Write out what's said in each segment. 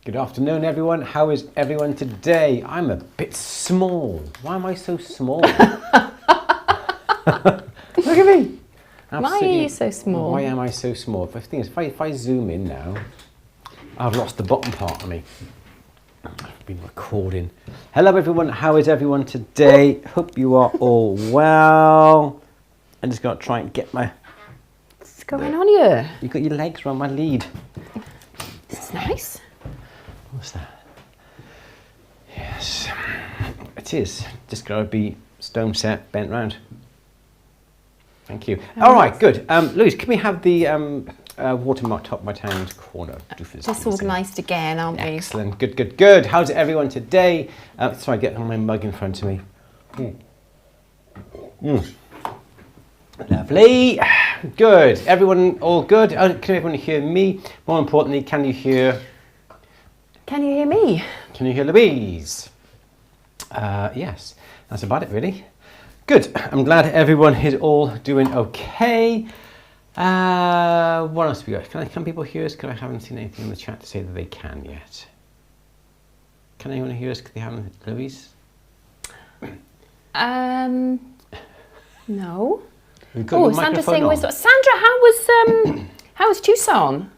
Good afternoon, everyone. How is everyone today? I'm a bit small. Why am I so small? Look at me. Why are you so small? Why am I so small? The thing is, if I zoom in now, I've lost the bottom part of me. I've been recording. Hello, everyone. How is everyone today? Hope you are all well. I'm just going to try and get my... What's going on here? You've got your legs around my lead. This is nice. What's that? Yes, it is. Just got to be stone set, bent round. Thank you. Oh, All right, good. Louise, can we have the watermark top right-hand corner? Just organised again, aren't we? Excellent. Good, good, good. How's everyone today? Sorry, get on my mug in front of me. Lovely. Good. Everyone all good? Can everyone hear me? More importantly, can you hear... Can you hear me? Can you hear Louise? Yes, that's about it really. Good, I'm glad everyone is all doing okay. What else have we got? Can people hear us? Because I haven't seen anything in the chat to say that they can yet. Can anyone hear us? Because they haven't, Louise? No. Oh, Sandra's saying, Sandra, how was Tucson?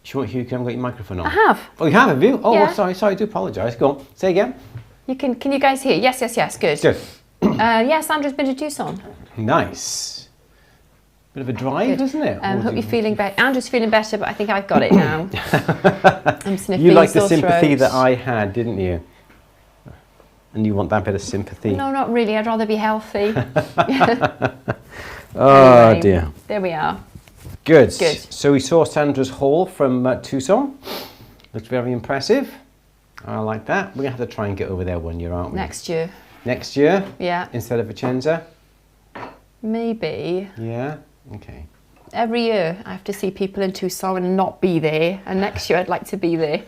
You haven't got your microphone on? I have. Oh, you have you? Oh, Yeah. sorry, I do apologise. Go on, say again. Can you guys hear? Yes, good. Good. Yeah, Sandra's been to Tucson. Nice. Bit of a drive, Good. isn't it? Hope you're feeling better. Andrew's feeling better, but I think I've got it now. I'm sniffing. You liked the sore sympathy throat. that I had, didn't you? And you want that bit of sympathy? No, not really. I'd rather be healthy. Oh, anyway, dear. There we are. Good. Good. So we saw Sandra's haul from Tucson. Looked very impressive. I like that. We're going to have to try and get over there one year, aren't we? Next year. Next year? Yeah. Instead of Vicenza? Maybe. Yeah? Okay. Every year I have to see people in Tucson and not be there, and next year I'd like to be there.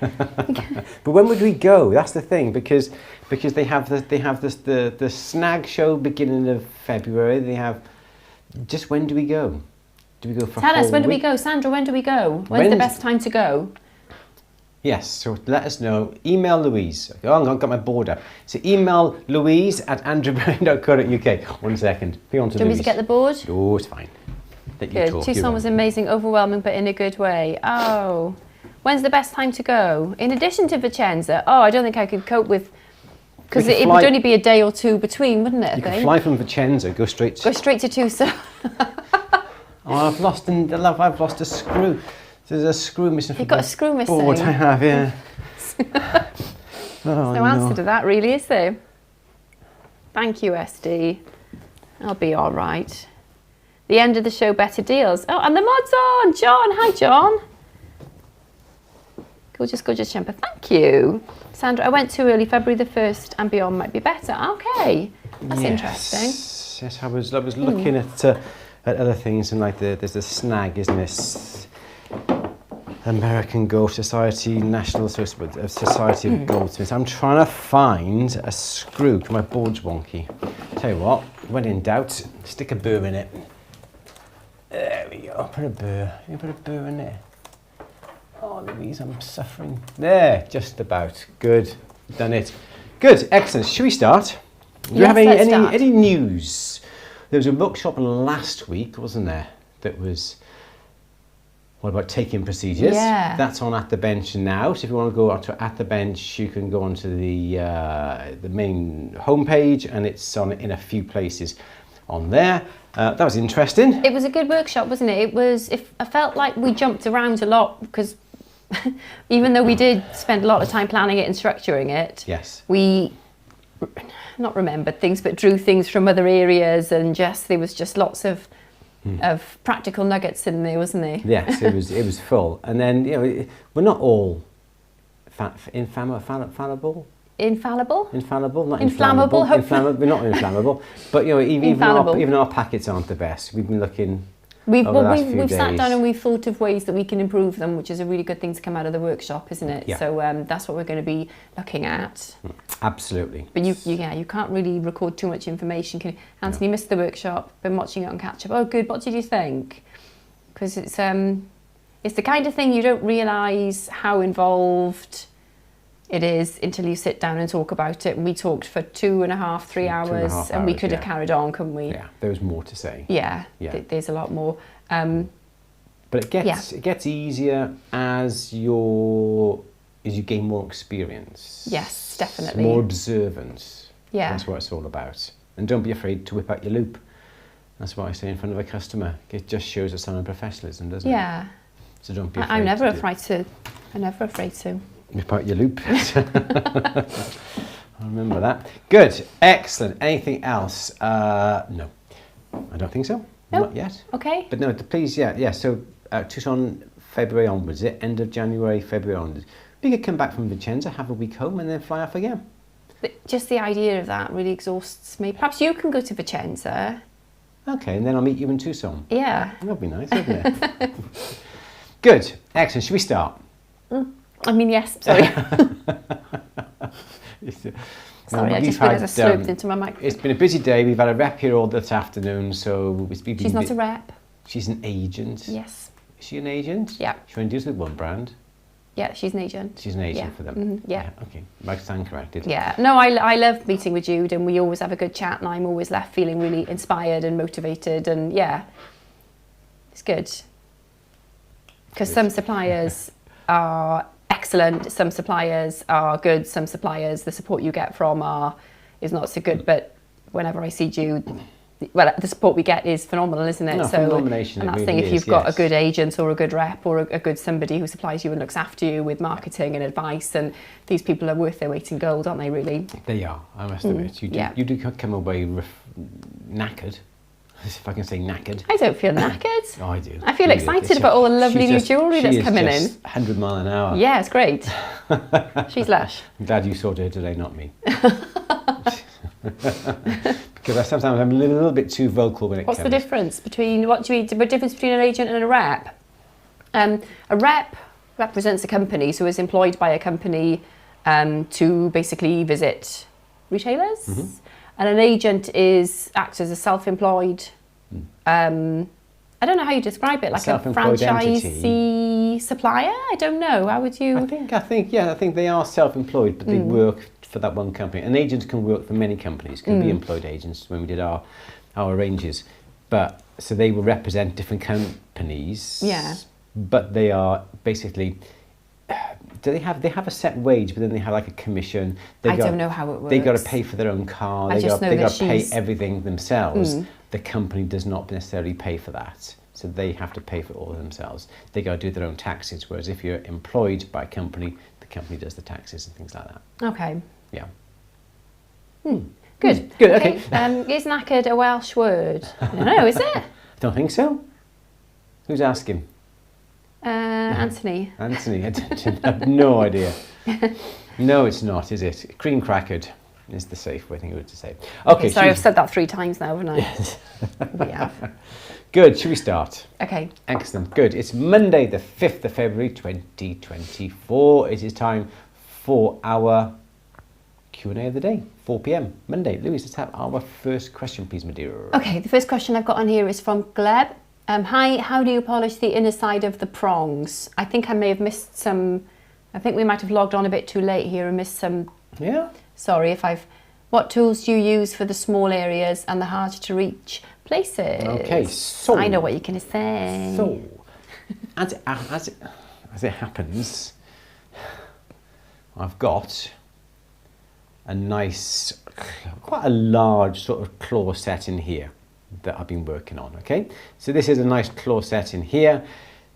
But when would we go? That's the thing, because they have the snag show beginning of February. They have... Just when do we go? Do we go for Tell a us, whole when do we week? go? Sandra, when do we go? When's the best time to go? Yes, so let us know. Email Louise. Oh, I've got my board up. So email Louise at andrewandlouise.co.uk. 1 second. Be on to Do you want me Louise. to get the board? Oh, it's fine. Let you Good. talk. Tucson was amazing, overwhelming, but in a good way. Oh, when's the best time to go? In addition to Vicenza? Oh, I don't think I could cope with... Because it would only be a day or two between, wouldn't it? You can fly from Vicenza, go straight to Tucson. Oh, I've lost a screw. There's a screw missing. You've got a screw missing. Board, I have, yeah. There's no answer to that, really, is there? Thank you, SD. I'll be all right. The end of the show, better deals. Oh, and the mod's on. John, hi, John. Gorgeous jumper. Thank you. Sandra, I went too early. February the 1st and beyond might be better. Okay, that's interesting. Yes, I was looking at other things, and like there's the snag, isn't it? American Golf Society, National Society of Goldsmiths. I'm trying to find a screw because my board's wonky. Tell you what, when in doubt, stick a burr in it. There we go. Put a burr. You put a burr in there. Oh, Louise, I'm suffering. There, just about. Good. Done it. Good. Excellent. Should we start? Do you have any news? There was a workshop last week, wasn't there? That was... What about take-in procedures? Yeah. That's on At The Bench now. So if you want to go on to At The Bench, you can go onto the main homepage, and it's on in a few places on there. That was interesting. It was a good workshop, wasn't it? I felt like we jumped around a lot because even though we did spend a lot of time planning it and structuring it, yes, we not remembered things, but drew things from other areas, and there was just lots of practical nuggets in there, wasn't there? Yes, it was full. And then, we're not all infallible. Infallible? Infallible, not inflammable. Inflammable, we're not inflammable. But even our packets aren't the best. We've been looking. We've sat down and we've thought of ways that we can improve them, which is a really good thing to come out of the workshop, isn't it? Yeah. So that's what we're going to be looking at. Absolutely. But you can't really record too much information. Anthony missed the workshop, been watching it on catch up. Oh, good. What did you think? Because it's the kind of thing you don't realise how involved It is, until you sit down and talk about it. And we talked for 2.5, 3 hours, and we could have carried on, couldn't we? Yeah, there was more to say. Yeah, there's a lot more. But it gets easier as you gain more experience. Yes, definitely. More observance. Yeah. That's what it's all about. And don't be afraid to whip out your loop. That's what I say in front of a customer. It just shows a sign of professionalism, doesn't it? Yeah. So don't be afraid. I'm never afraid to. Whip out your loop. I remember that. Good. Excellent. Anything else? No. I don't think so. No? Not yet. Okay. But no, please, yeah. So Tucson, February onwards, end of January, February onwards. We could come back from Vicenza, have a week home, and then fly off again. Just the idea of that really exhausts me. Perhaps you can go to Vicenza. Okay, and then I'll meet you in Tucson. Yeah. That'd be nice, wouldn't it? Good. Excellent. Should we start? I mean, yes. Sorry. Sorry, I just realised I slurped into my mic. It's been a busy day. We've had a rep here all this afternoon, so she's not a rep. She's an agent. Yes. Is she an agent? Yeah. She only deals with one brand. Yeah, she's an agent. She's an agent for them. Yeah. Okay. I stand corrected. Yeah. No, I love meeting with Jude, and we always have a good chat, and I'm always left feeling really inspired and motivated, and it's good. Because some suppliers are excellent, some suppliers are good, some suppliers the support you get from is not so good, but whenever I see Jude, well, the support we get is phenomenal, isn't it? No, so, phenomenation, and that's it the thing, really if you've is, got yes. a good agent or a good rep or a good somebody who supplies you and looks after you with marketing and advice, and these people are worth their weight in gold, aren't they, really? They are, I must admit. You do come away knackered, if I can say knackered. I don't feel knackered. Oh, I do. I feel excited about all the lovely new jewellery that's coming in. 100 mile an hour. Yeah, it's great. She's lush. I'm glad you sorted her today, not me. Because sometimes I'm a little bit too vocal when it comes. What's the difference between, the difference between an agent and a rep? A rep represents a company, so is employed by a company to basically visit retailers. Mm-hmm. And an agent acts as a self-employed, I don't know how you describe it, like a franchisee supplier? I don't know. How would you? I think they are self-employed, but they work for that one company. An agent can work for many companies, can be employed agents when we did our ranges. But so they will represent different companies. Yeah. But they are basically, they have a set wage, but then they have like a commission. I don't know how it works. They got to pay for their own car. They got to pay everything themselves. The company does not necessarily pay for that. So they have to pay for it all themselves. They got to do their own taxes. Whereas if you're employed by a company, the company does the taxes and things like that. Okay. Yeah. Good. Good. Okay. Is knackered a Welsh word? I don't know. Is it? Don't think so. Who's asking? Anthony. Anthony. I have no idea. No, it's not, is it? Cream crackered is the safe way, I think it would to say. Okay. Sorry, I've said that 3 times now, haven't I? Yes. We have. Good. Should we start? Okay. Excellent. Good. It's Monday, the 5th of February, 2024. It is time for our Q&A of the day, 4 p.m. Monday. Louise, let's have our first question, please, my dear. Okay, the first question I've got on here is from Gleb. Hi, how do you polish the inner side of the prongs? I think I may have missed some. I think we might have logged on a bit too late here and missed some. Yeah. Sorry if I've. What tools do you use for the small areas and the hard to reach places? Okay, so I know what you're going to say. So, as it happens, I've got a nice, quite a large sort of claw set in here that I've been working on, okay? So this is a nice claw set in here.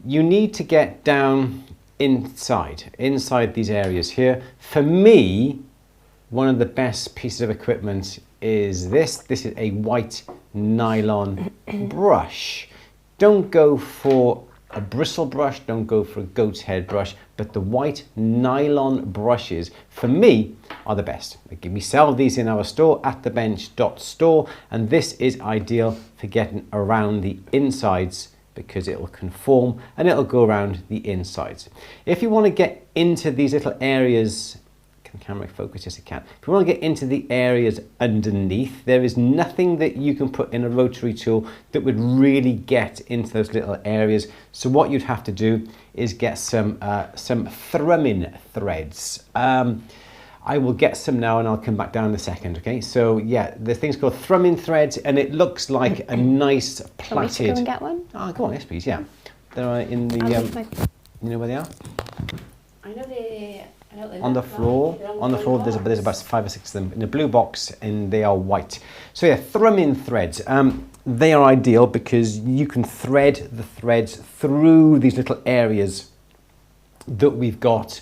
You need to get down inside these areas here. For me, one of the best pieces of equipment is this. This is a white nylon brush. Don't go for a bristle brush, don't go for a goat's head brush, but the white nylon brushes, for me, are the best. We sell these in our store, atthebench.store, and this is ideal for getting around the insides because it'll conform and it'll go around the insides. If you want to get into these little areas Can the camera focus? Yes, it can. If you want to get into the areas underneath, there is nothing that you can put in a rotary tool that would really get into those little areas. So what you'd have to do is get some thrumming threads. I will get some now and I'll come back down in a second, okay? So yeah, the thing's called thrumming threads and it looks like a nice plaited... Want me to go and get one? Oh, go on, yes please, yeah. They're in the... you know where they are? I know they... On the floor, there's about 5 or 6 of them in a blue box and they are white. So yeah, thrumming threads. They are ideal because you can thread the threads through these little areas that we've got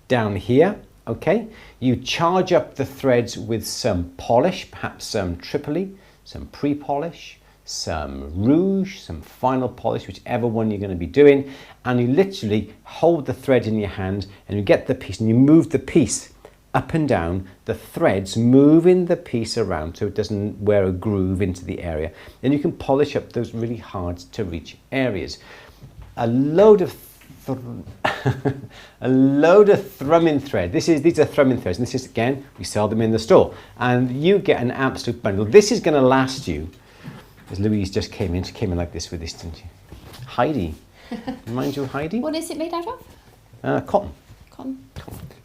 down here, okay? You charge up the threads with some polish, perhaps some Tripoli, some pre-polish, some rouge, some final polish, whichever one you're going to be doing, and you literally hold the thread in your hand and you get the piece and you move the piece up and down, the threads moving the piece around so it doesn't wear a groove into the area. Then you can polish up those really hard to reach areas. A load of thrumming thread. These are thrumming threads, and this is, again, we sell them in the store, and you get an absolute bundle. This is going to last you. As Louise just came in, she came in like this with this, didn't she? Heidi. Remind you of Heidi? What is it made out of? Cotton. Cotton.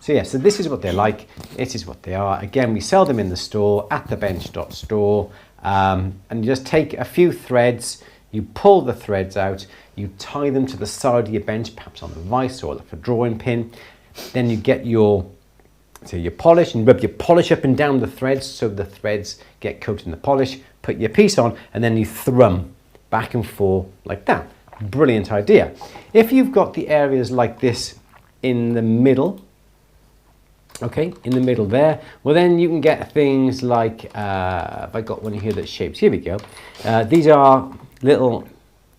So yeah, so this is what they're like. It is what they are. Again, we sell them in the store, atthebench.store, and you just take a few threads, you pull the threads out, you tie them to the side of your bench, perhaps on a vise or like a drawing pin. Then you get your polish and rub your polish up and down the threads so the threads get coated in the polish. Put your piece on and then you thrum back and forth like that. Brilliant idea. If you've got the areas like this in the middle, okay, in the middle there, well then you can get things like, have I got one here that shapes? Here we go. These are little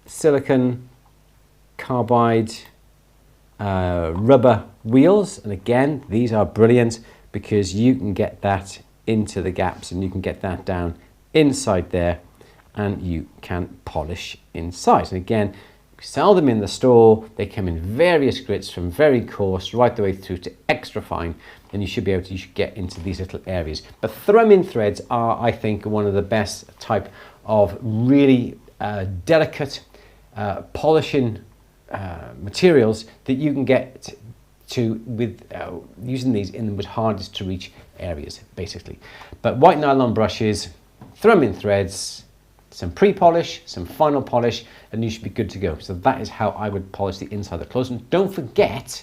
silicon carbide rubber wheels, and again these are brilliant because you can get that into the gaps and you can get that down inside there and you can polish inside. And again, we sell them in the store. They come in various grits from very coarse right the way through to extra fine, and you should be able to get into these little areas. But thrumming threads are, I think, one of the best type of really delicate polishing materials that you can get to with using these in the most hardest to reach areas, basically. But white nylon brushes, thrumming threads, some pre-polish, some final polish, and you should be good to go. So that is how I would polish the inside of the clothes. And don't forget,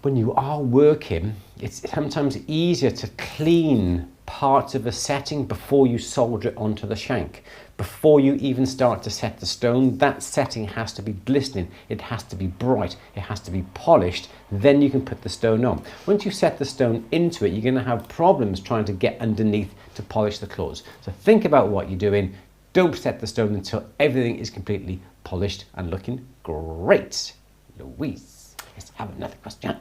when you are working, it's sometimes easier to clean parts of a setting before you solder it onto the shank. Before you even start to set the stone, that setting has to be glistening, it has to be bright, it has to be polished, then you can put the stone on. Once you set the stone into it, you're going to have problems trying to get underneath to polish the clothes. So think about what you're doing, don't set the stone until everything is completely polished and looking great. Louise, let's have another question.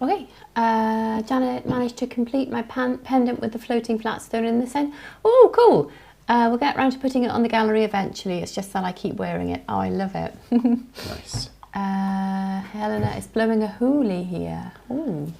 Okay, Janet managed to complete my pendant with the floating flat stone in the centre. Oh, cool. We'll get around to putting it on the gallery eventually. It's just that I keep wearing it. Oh, I love it. Nice. Helena is blowing a hoolie here. Ooh.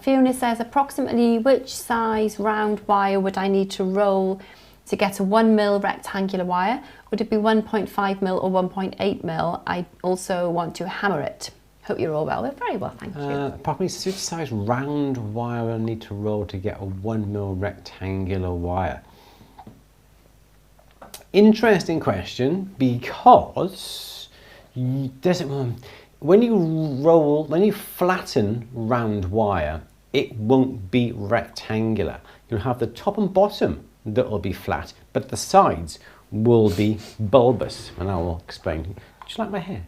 Fiona says, approximately which size round wire would I need to roll to get a 1mm rectangular wire? Would it be 1.5mm or 1.8mm? I also want to hammer it. Hope you're all well. We're very well, thank you. Probably which size round wire I need to roll to get a 1mm rectangular wire. Interesting question, because when you flatten round wire, it won't be rectangular. You'll have the top and bottom that will be flat, but the sides will be bulbous, and I will explain. Do you like my hair?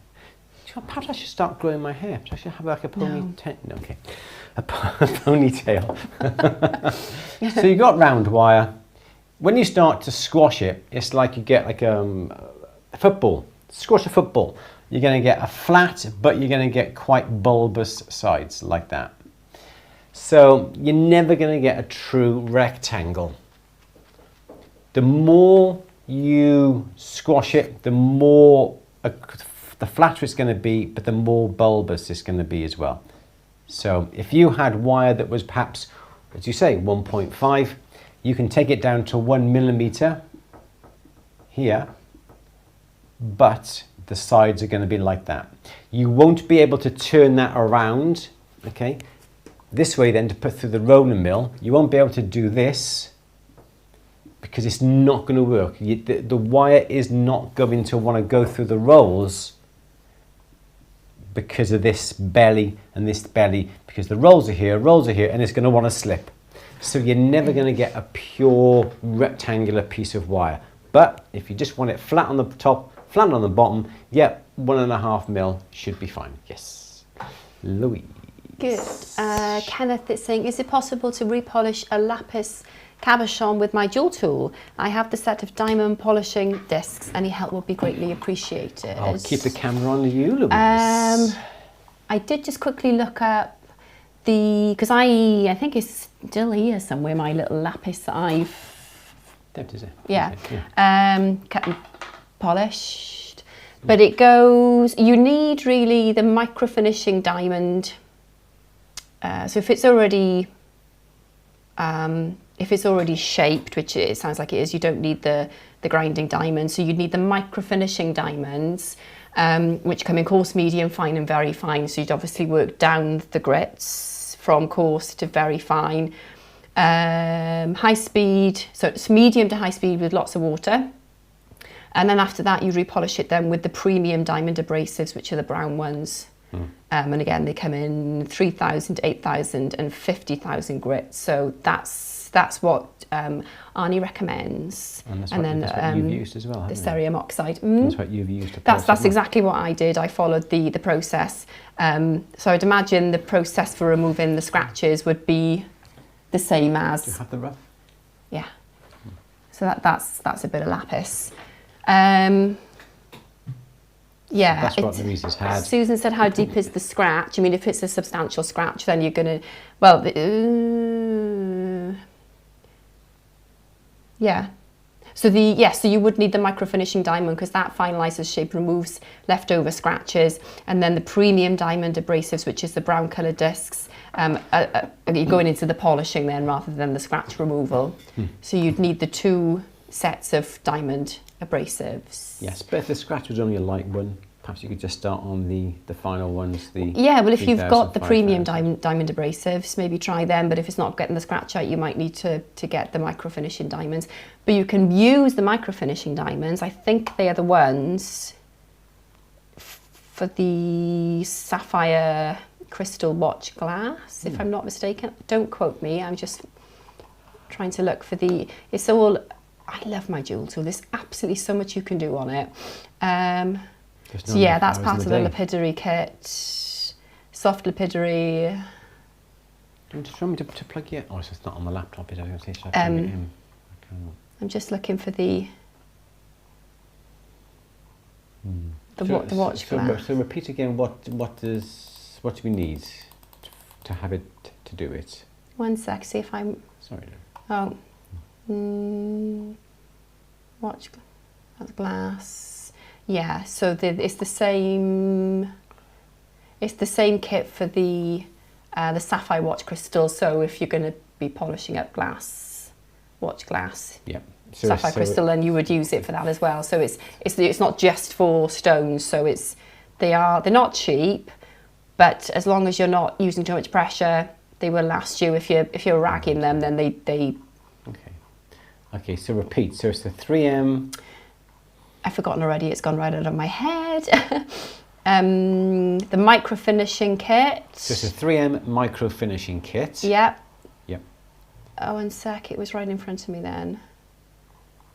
Perhaps I should start growing my hair. Perhaps I should have like a ponytail. No. Okay, a ponytail. So you got round wire. When you start to squash it, it's like you get like a football. Squash a football. You're going to get a flat, but you're going to get quite bulbous sides like that. So you're never going to get a true rectangle. The more you squash it, the more the flatter it's going to be, but the more bulbous it's going to be as well. So if you had wire that was perhaps, as you say, 1.5, you can take it down to 1 millimeter here, but the sides are going to be like that. You won't be able to turn that around, okay, this way then to put through the rolling mill. You won't be able to do this because it's not going to work. The wire is not going to want to go through the rolls because of this belly and this belly, because the rolls are here, and it's going to want to slip. So you're never going to get a pure rectangular piece of wire. But if you just want it flat on the top, flat on the bottom, yeah, 1.5 mil should be fine. Yes. Louise. Good. Kenneth is saying, is it possible to repolish a lapis cabochon with my jewel tool? I have the set of diamond polishing discs. Any help would be greatly appreciated. I'll keep the camera on you, Louise. I did just quickly look up because I think it's still here somewhere, my little lapis that I've... That is it. Yeah. Cut and polished. But it goes, you need really the micro finishing diamond. So if it's already shaped, which it sounds like it is, you don't need the grinding diamond. So you'd need the micro finishing diamonds, which come in coarse, medium, fine and very fine. So you'd obviously work down the grits from coarse to very fine. High speed, so it's medium to high speed with lots of water. And then after that you repolish it then with the premium diamond abrasives, which are the brown ones. And again, they come in 3,000, 8,000 and 50,000 grits. So that's what Arnie recommends. And that's what you've used as well, haven't the you? cerium oxide. That's what you've used. That's exactly what I did. I followed the process. So I'd imagine the process for removing the scratches would be the same as... Do you have the rough? Yeah. So that's a bit of lapis. Yeah, that's what Louise has had. Susan said, how deep is the scratch? I mean, if it's a substantial scratch, then you're going to, well, yeah. So so you would need the micro finishing diamond because that finalises shape, removes leftover scratches, and then the premium diamond abrasives, which is the brown coloured discs, you're going into the polishing then rather than the scratch removal. So you'd need the 2 sets of diamond abrasives. Yes, but if the scratch was only a light one, perhaps you could just start on the final ones. Yeah, well, if you've got the 5,000. premium diamond abrasives, maybe try them. But if it's not getting the scratch out, you might need to get the micro finishing diamonds. But you can use the micro finishing diamonds. I think they are the ones for the sapphire crystal watch glass, if I'm not mistaken. Don't quote me. I'm just trying to look for the. It's all. I love my jewel tool. There's absolutely so much you can do on it. So yeah, that's part of the lapidary kit. Soft lapidary. Do you want me to plug it? Oh, it's not on the laptop. Is I was going to say, should I plug it in? I'm just looking for the watch glass. So repeat again. What do we need to have it to do it? One sec. See if I'm. Sorry. Oh. Watch glass. Yeah, so it's the same kit for the sapphire watch crystal. So if you're going to be polishing up watch glass, yeah, sapphire crystal, then you would use it for that as well. So it's not just for stones. So they're not cheap, but as long as you're not using too much pressure, they will last you. If you're ragging them, then they. Okay, so repeat. So it's the 3M. I've forgotten already. It's gone right out of my head. The micro finishing kit. So it's a 3M micro finishing kit. Yep. Yep. Oh, one sec. It was right in front of me then.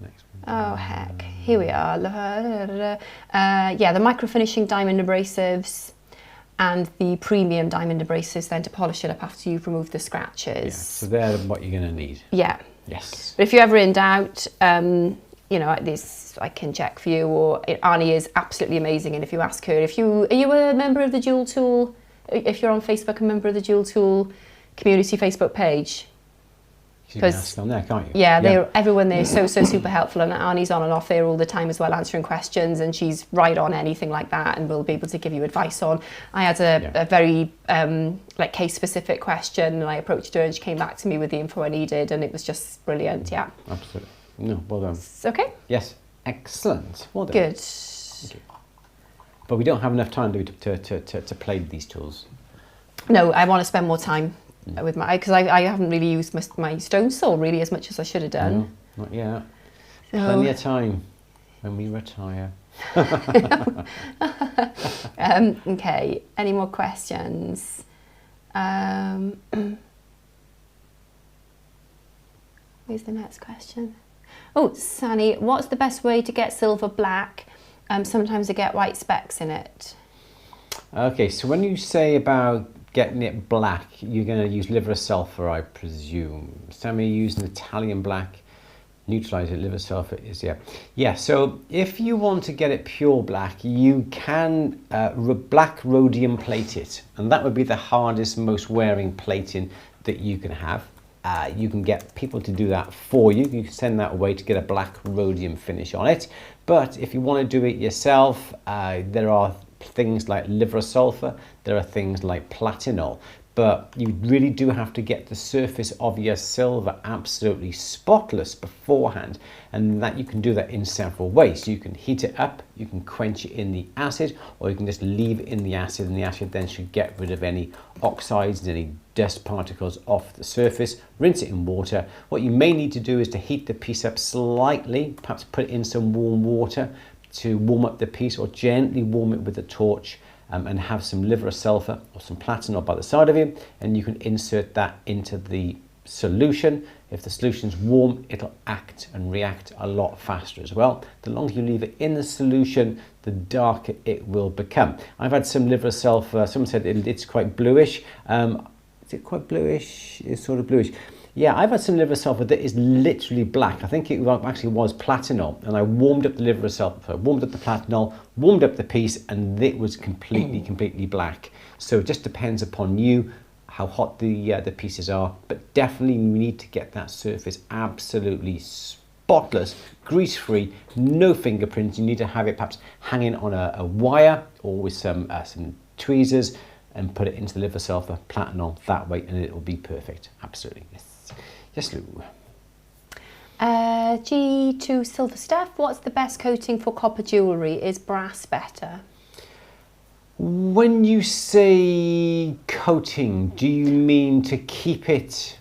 Next one. Oh, heck. Here we are. Yeah, the micro finishing diamond abrasives and the premium diamond abrasives then to polish it up after you've removed the scratches. Yeah, so they're what you're going to need. Yeah. Yes. But if you're ever in doubt, this I can check for you. Or Arnie is absolutely amazing, and if you ask her, are you a member of the Jewel Tool? If you're on Facebook, a member of the Jewel Tool community Facebook page. You can ask on there, can't you? Yeah, everyone there is so super helpful, and Arnie's on and off there all the time as well, answering questions, and she's right on anything like that, and will be able to give you advice on. I had a very like case specific question, and I approached her, and she came back to me with the info I needed, and it was just brilliant. Yeah, absolutely. No, well done. Okay. Yes, excellent. Well done. Good. Thank you. But we don't have enough time to play with these tools. No, I want to spend more time with my, because I haven't really used my stone saw really as much as I should have done. No, not yet. So, plenty of time when we retire. Okay, any more questions? Where's the next question? Oh, Sani, what's the best way to get silver black? Sometimes I get white specks in it. Okay, so when you say about getting it black, you're going to use liver sulfur, I presume. Sammy using Italian black, neutralize it, liver sulfur is, yeah. So if you want to get it pure black, you can black rhodium plate it, and that would be the hardest, most wearing plating that you can have. You can get people to do that for you. You can send that away to get a black rhodium finish on it. But if you want to do it yourself, there are things like liver sulfur, there are things like platinol, but you really do have to get the surface of your silver absolutely spotless beforehand, and that you can do that in several ways. You can heat it up, you can quench it in the acid, or you can just leave it in the acid, and the acid then should get rid of any oxides and any dust particles off the surface. Rinse it in water. What you may need to do is to heat the piece up slightly, perhaps put it in some warm water to warm up the piece, or gently warm it with a torch, and have some liver sulfur or some platinol by the side of you, and you can insert that into the solution. If the solution's warm, it'll act and react a lot faster as well. The longer you leave it in the solution, the darker it will become. I've had some liver sulfur, someone said it's quite bluish. Is it quite bluish? It's sort of bluish. Yeah, I've had some liver sulfur that is literally black. I think it actually was platinol, and I warmed up the liver sulfur, warmed up the platinol, warmed up the piece, and it was completely black. So it just depends upon you, how hot the pieces are, but definitely you need to get that surface absolutely spotless, grease-free, no fingerprints. You need to have it perhaps hanging on a wire or with some tweezers, and put it into the liver sulfur, platinol that way, and it will be perfect. Absolutely. Yes, Lou. G2 silver stuff. What's the best coating for copper jewellery? Is brass better? When you say coating, do you mean to keep it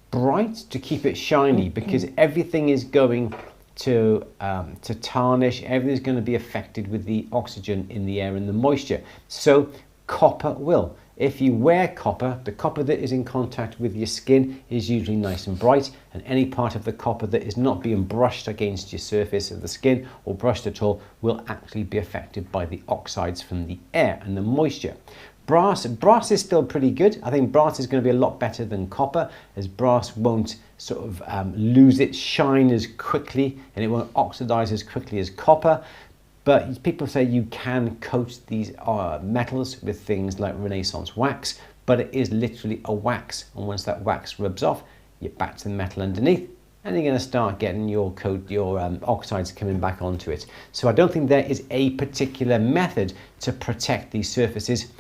bright, to keep it shiny? Because everything is going to tarnish. Everything's going to be affected with the oxygen in the air and the moisture. So copper will. If you wear copper, the copper that is in contact with your skin is usually nice and bright, and any part of the copper that is not being brushed against your surface of the skin or brushed at all will actually be affected by the oxides from the air and the moisture. Brass is still pretty good. I think brass is going to be a lot better than copper, as brass won't sort of lose its shine as quickly, and it won't oxidize as quickly as copper. But people say you can coat these metals with things like Renaissance wax, but it is literally a wax, and once that wax rubs off, you're back to the metal underneath, and you're going to start getting your oxides coming back onto it. So I don't think there is a particular method to protect these surfaces.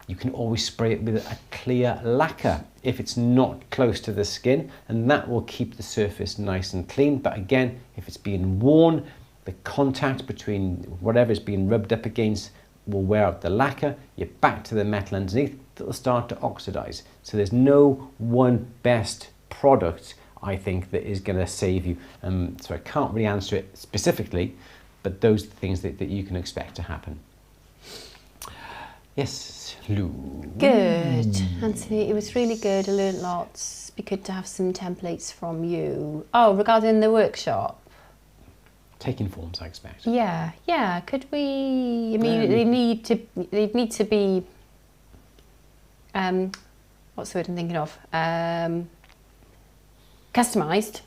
You can always spray it with a clear lacquer if it's not close to the skin, and that will keep the surface nice and clean. But again, if it's being worn, the contact between whatever is being rubbed up against will wear out the lacquer. You're back to the metal underneath, it'll start to oxidize. So there's no one best product, I think, that is going to save you. So I can't really answer it specifically, but those are the things that you can expect to happen. Yes, Lou. Good, Anthony, it was really good. I learned lots. It'd be good to have some templates from you. Oh, regarding the workshop. Taking forms, I expect. Yeah. Could we? I mean, they need to be. What's the word I'm thinking of? Customised.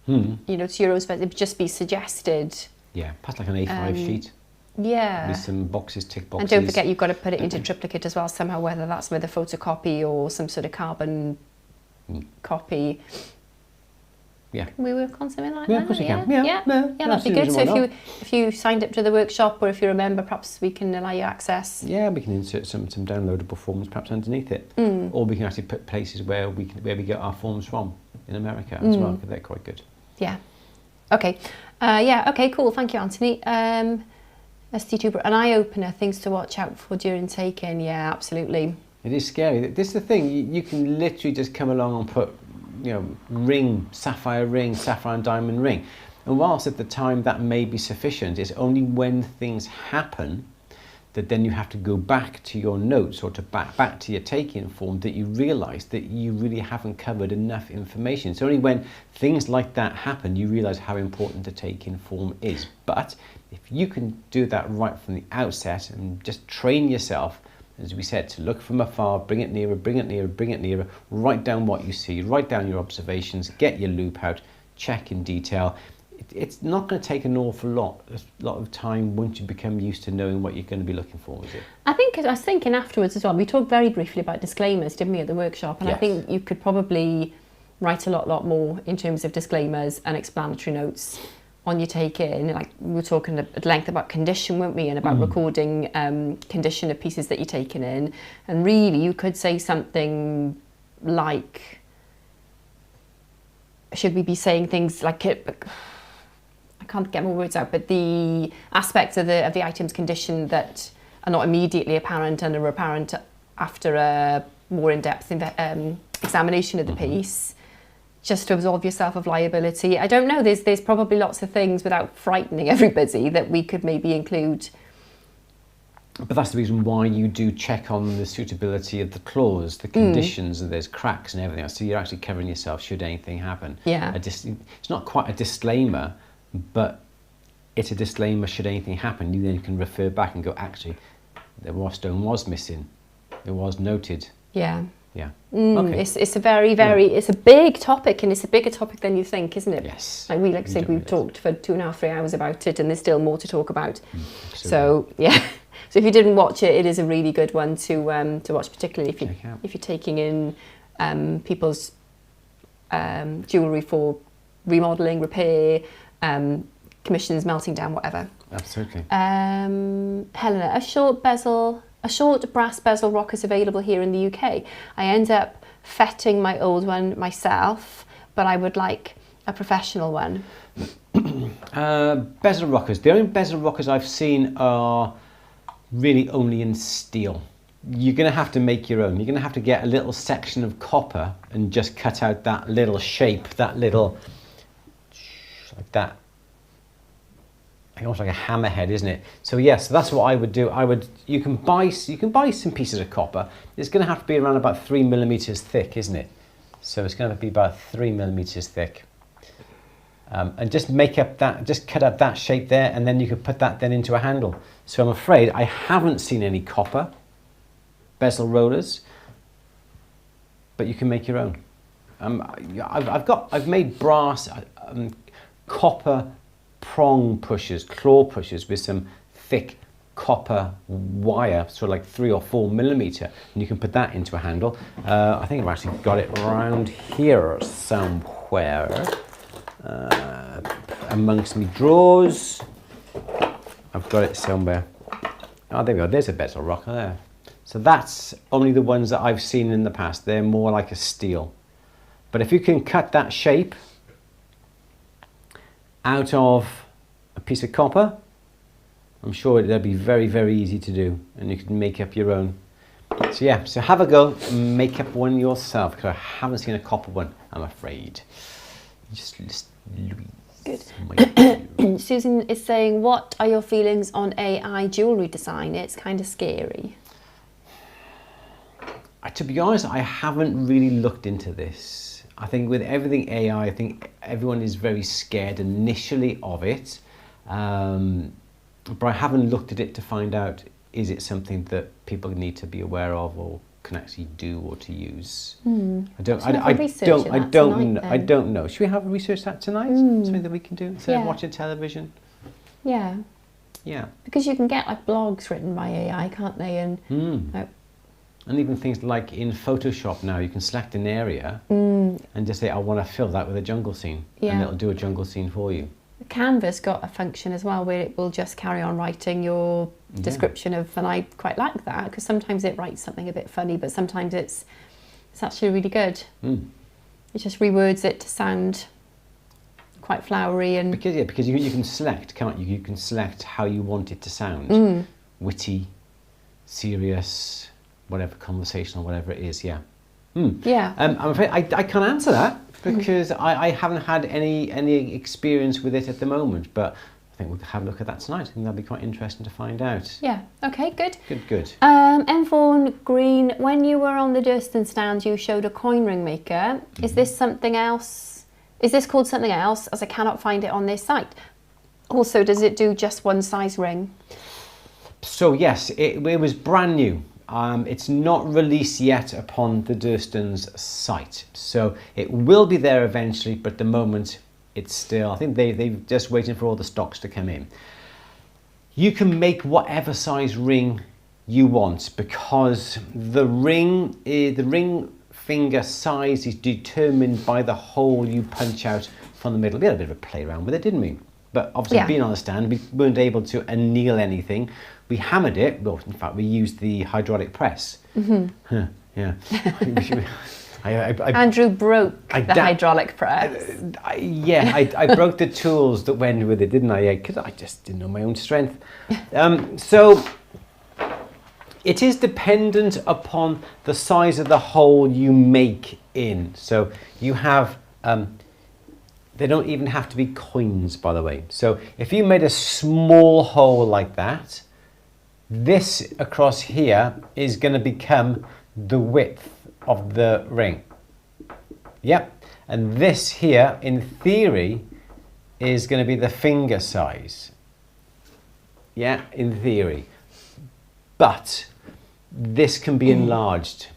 You know, to your own spec. It would just be suggested. Yeah, perhaps like an A5 sheet. Yeah. With some boxes, tick boxes. And don't forget, you've got to put it into triplicate as well somehow, whether that's with a photocopy or some sort of carbon copy. Yeah. Can we work on something like Yeah, that? of course we can. Yeah, that'd be good. So Absolutely. if you signed up to the workshop, or if you're a member, perhaps we can allow you access. Yeah, we can insert some downloadable forms perhaps underneath it, or we can actually put places where we get our forms from in America as well, because they're quite good. Yeah. Okay. Okay. Cool. Thank you, Anthony. ST2, an eye opener, things to watch out for during take-in. Yeah, absolutely. It is scary. This is the thing. You can literally just come along and put, ring, sapphire and diamond ring. And whilst at the time that may be sufficient, it's only when things happen that then you have to go back to your notes or to back to your take-in form that you realise that you really haven't covered enough information. It's only when things like that happen you realise how important the take-in form is. But if you can do that right from the outset and just train yourself, as we said, to look from afar, bring it nearer, write down what you see, write down your observations, get your loop out, check in detail. It's not going to take an awful lot of time once you become used to knowing what you're going to be looking for, is it? I was thinking afterwards as well, we talked very briefly about disclaimers, didn't we, at the workshop? And yes. I think you could probably write a lot more in terms of disclaimers and explanatory notes on your take-in. Like we were talking at length about condition, weren't we, and about recording condition of pieces that you're taking in. And really you could say something like, should we be saying things like I can't get my words out, but the aspects of the item's condition that are not immediately apparent and are apparent after a more in-depth examination of the piece, just to absolve yourself of liability. I don't know, there's probably lots of things, without frightening everybody, that we could maybe include. But that's the reason why you do check on the suitability of the clause, the conditions, and there's cracks and everything else. So you're actually covering yourself should anything happen. Yeah. It's not quite a disclaimer, but it's a disclaimer should anything happen. You then can refer back and go, actually, the stone was missing. It was noted. Yeah. Yeah. Okay. It's a very, it's a big topic, and it's a bigger topic than you think, isn't it? Yes. Like we've talked for 2.5, 3 hours about it, and there's still more to talk about. So yeah. So if you didn't watch it, it is a really good one to watch, particularly if you're taking in people's jewellery for remodelling, repair, commissions, melting down, whatever. Absolutely. Helena, a short brass bezel rock is available here in the UK. I end up fetting my old one myself, but I would like a professional one. Bezel rockers. The only bezel rockers I've seen are really only in steel. You're going to have to make your own. You're going to have to get a little section of copper and just cut out that little shape, that little, like that. Almost like a hammerhead, isn't it? So yes, so that's what I would do. You can buy some pieces of copper. It's going to have to be around about 3 millimeters thick, isn't it? So it's going to be about 3 millimeters thick. And just cut out that shape there, and then you could put that then into a handle. So I'm afraid I haven't seen any copper bezel rollers, but you can make your own. I've made brass copper prong pushers, claw pushers with some thick copper wire, sort of like 3 or 4 millimeter, and you can put that into a handle. I think I've actually got it around here somewhere. Amongst my drawers, I've got it somewhere. Oh, there we go. There's a bezel rocker there. So that's only the ones that I've seen in the past. They're more like a steel. But if you can cut that shape out of a piece of copper, I'm sure that'd be very, very easy to do, and you can make up your own. So yeah, so have a go and make up one yourself, because I haven't seen a copper one, I'm afraid. Just Louise. Good. Susan is saying, what are your feelings on AI jewellery design? It's kind of scary. To be honest, I haven't really looked into this. I think with everything AI, I think everyone is very scared initially of it. But I haven't looked at it to find out, is it something that people need to be aware of or can actually do or to use? I don't know. Should we have a research that tonight? Something that we can do instead of watching television? Yeah. Yeah. Because you can get like blogs written by AI, can't they? And And even things like in Photoshop now, you can select an area and just say, I want to fill that with a jungle scene. Yeah. And it'll do a jungle scene for you. Canva's got a function as well where it will just carry on writing your description of, and I quite like that because sometimes it writes something a bit funny, but sometimes it's actually really good. It just rewords it to sound quite flowery and because you can select, can't you? You can select how you want it to sound. Witty, serious, whatever, conversational, whatever it is. Yeah. yeah. I'm afraid I can't answer that because I haven't had any experience with it at the moment. But I think we'll have a look at that tonight. I think that'll be quite interesting to find out. Yeah. Okay. Good. Good. M4 Green. When you were on the Durston stand, you showed a coin ring maker. Is this something else? Is this called something else? As I cannot find it on this site. Also, does it do just one size ring? So yes, it was brand new. It's not released yet upon the Durston's site. So it will be there eventually, but at the moment it's still, I think they're just waiting for all the stocks to come in. You can make whatever size ring you want because the ring finger size is determined by the hole you punch out from the middle. We had a bit of a play around with it, didn't we? But obviously being on the stand, we weren't able to anneal anything. We hammered it. Well, in fact, we used the hydraulic press. Yeah. Andrew broke the hydraulic press. I broke the tools that went with it, didn't I? Yeah, because I just didn't know my own strength. So it is dependent upon the size of the hole you make in. So you have... they don't even have to be coins, by the way. So if you made a small hole like that, this across here is going to become the width of the ring. Yep. And this here, in theory, is going to be the finger size. Yeah, in theory. But this can be enlarged.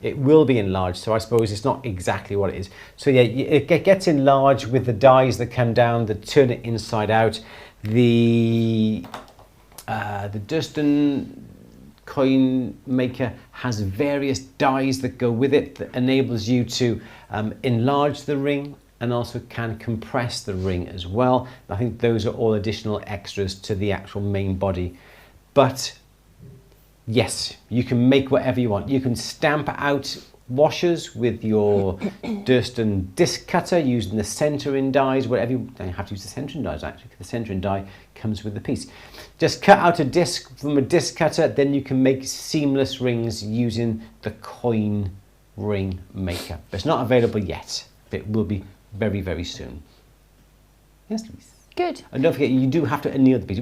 It will be enlarged, so I suppose it's not exactly what it is. So yeah, it gets enlarged with the dies that come down, that turn it inside out. The Durston coin maker has various dies that go with it that enables you to enlarge the ring and also can compress the ring as well. I think those are all additional extras to the actual main body. But yes, you can make whatever you want. You can stamp out washers with your Durston disc cutter using the centering dies, whatever you don't have to use the centering dies actually, because the centering die comes with the piece. Just cut out a disc from a disc cutter, then you can make seamless rings using the coin ring maker. But it's not available yet. It will be very, very soon. Yes, Louise. Good. And don't forget, you do have to anneal the piece.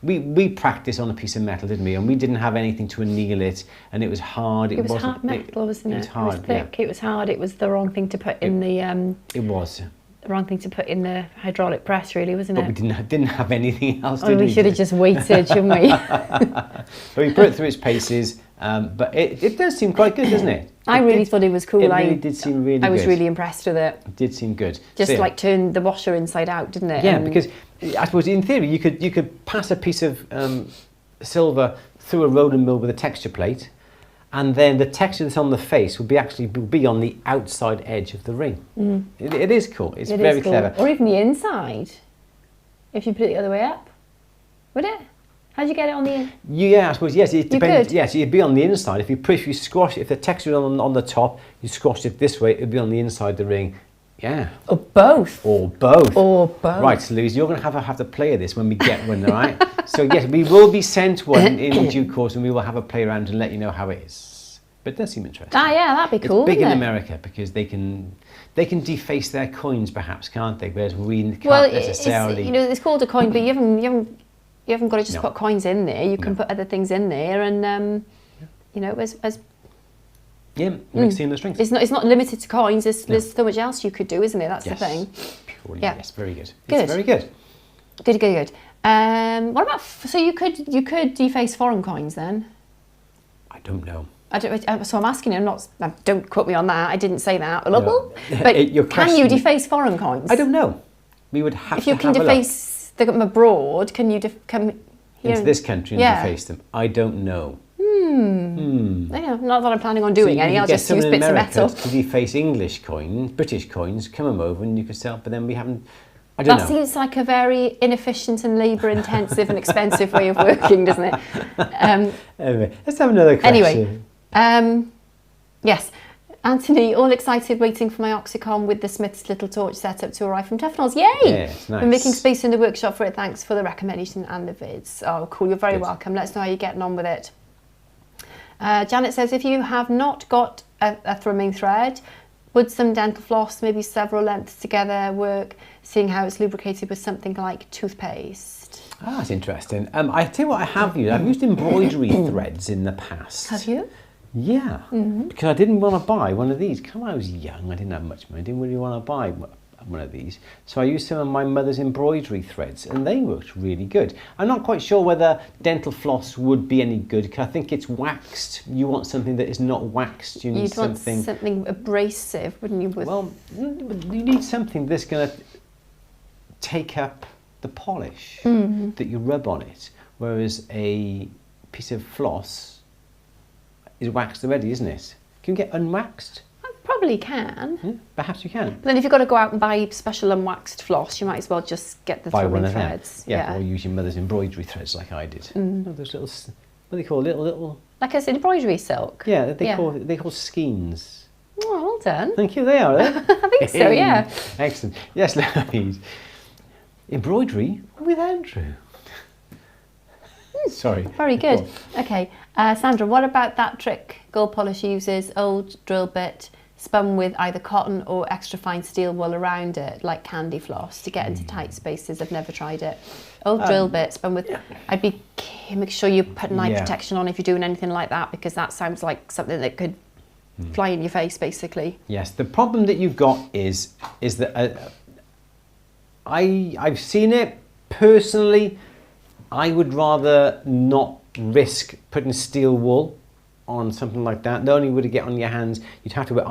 We practiced on a piece of metal, didn't we? And we didn't have anything to anneal it, and it was hard. It was hard metal, wasn't it? It was hard. It was thick. Yeah. It was hard. It was the wrong thing to put in the. It was. The wrong thing to put in the hydraulic press, really, wasn't it? But we didn't have anything else. Did we? We should have just waited, shouldn't we? But we put it through its paces. But it does seem quite good, doesn't it? I really thought it was cool. It really did seem really good. I was really impressed with it. It did seem good. Just like turn the washer inside out, didn't it? Yeah, because I suppose in theory you could pass a piece of silver through a rolling mill with a texture plate, and then the texture that's on the face will be on the outside edge of the ring. It is cool. It's very clever. Or even the inside, if you put it the other way up, would it? How'd you get it on the inside? Yeah, I suppose, yes, it depends. Could. Yes, it'd be on the inside. If you squash, if the texture is on the top, you squash it this way, it'd be on the inside of the ring. Yeah. Or both. Or both. Or both. Right, so Louise, you're going to have to play this when we get one, all right? So yes, we will be sent one in due course, and we will have a play around and let you know how it is. But it does seem interesting. Ah, yeah, that'd be cool. It's big in America because they can deface their coins, perhaps, can't they? Whereas we can't necessarily. It's called a coin, but you haven't got to just put coins in there. You can put other things in there, and make seamless rings. It's not limited to coins. There's so much else you could do, isn't it? That's the thing. Purely, yes, very good. Good. It's very good. Good. What about so you could deface foreign coins then? I don't know. So I'm asking you, don't quote me on that. I didn't say that. No. But can you deface foreign coins? I don't know. We would have to have a look. If you can deface them abroad, can you come here into this country and deface them? I don't know. Yeah, Yeah, not that I'm planning on doing any. I'll just use bits of metal. To deface English coins, British coins, come them over and you can sell, but then we haven't. I don't know. That seems like a very inefficient and labour-intensive and expensive way of working, doesn't it? Anyway, let's have another question. Anyway, yes. Anthony, all excited, waiting for my Oxycom with the Smith's little torch set up to arrive from Tefnons. Yay! Yes, nice. We're making space in the workshop for it. Thanks for the recommendation and the vids. Oh, cool. You're very welcome. Let us know how you're getting on with it. Janet says, if you have not got a thrumming thread, would some dental floss, maybe several lengths together, work, seeing how it's lubricated with something like toothpaste? Ah, that's interesting. I tell you what I have used. I've used embroidery threads in the past. Have you? Yeah, because I didn't want to buy one of these. Because when I was young, I didn't have much money. I didn't really want to buy one of these. So I used some of my mother's embroidery threads and they worked really good. I'm not quite sure whether dental floss would be any good because I think it's waxed. You want something that is not waxed. You need something... want something abrasive, wouldn't you? Well, you need something that's going to take up the polish that you rub on it. Whereas a piece of floss is waxed already, isn't it? Can you get unwaxed? Probably can. Yeah, perhaps you can. But then if you've got to go out and buy special unwaxed floss, you might as well just get the thrumming threads. Yeah, or use your mother's embroidery threads like I did. Those little, what do they call little? Like an embroidery silk. Yeah, they call skeins. Oh, well done. Thank you. They are. I think so. Yeah. Excellent. Yes, Louise. Embroidery with Andrew. Sorry. Very good. Okay, Sandra, what about that trick gold polish uses? Old drill bit spun with either cotton or extra fine steel wool around it, like candy floss, to get into tight spaces. I've never tried it. Old drill bit spun with... I'd make sure you put an eye protection on if you're doing anything like that, because that sounds like something that could fly in your face, basically. Yes, the problem that you've got is that I've seen it personally. I would rather not risk putting steel wool on something like that. Not only would it get on your hands, you'd have to wear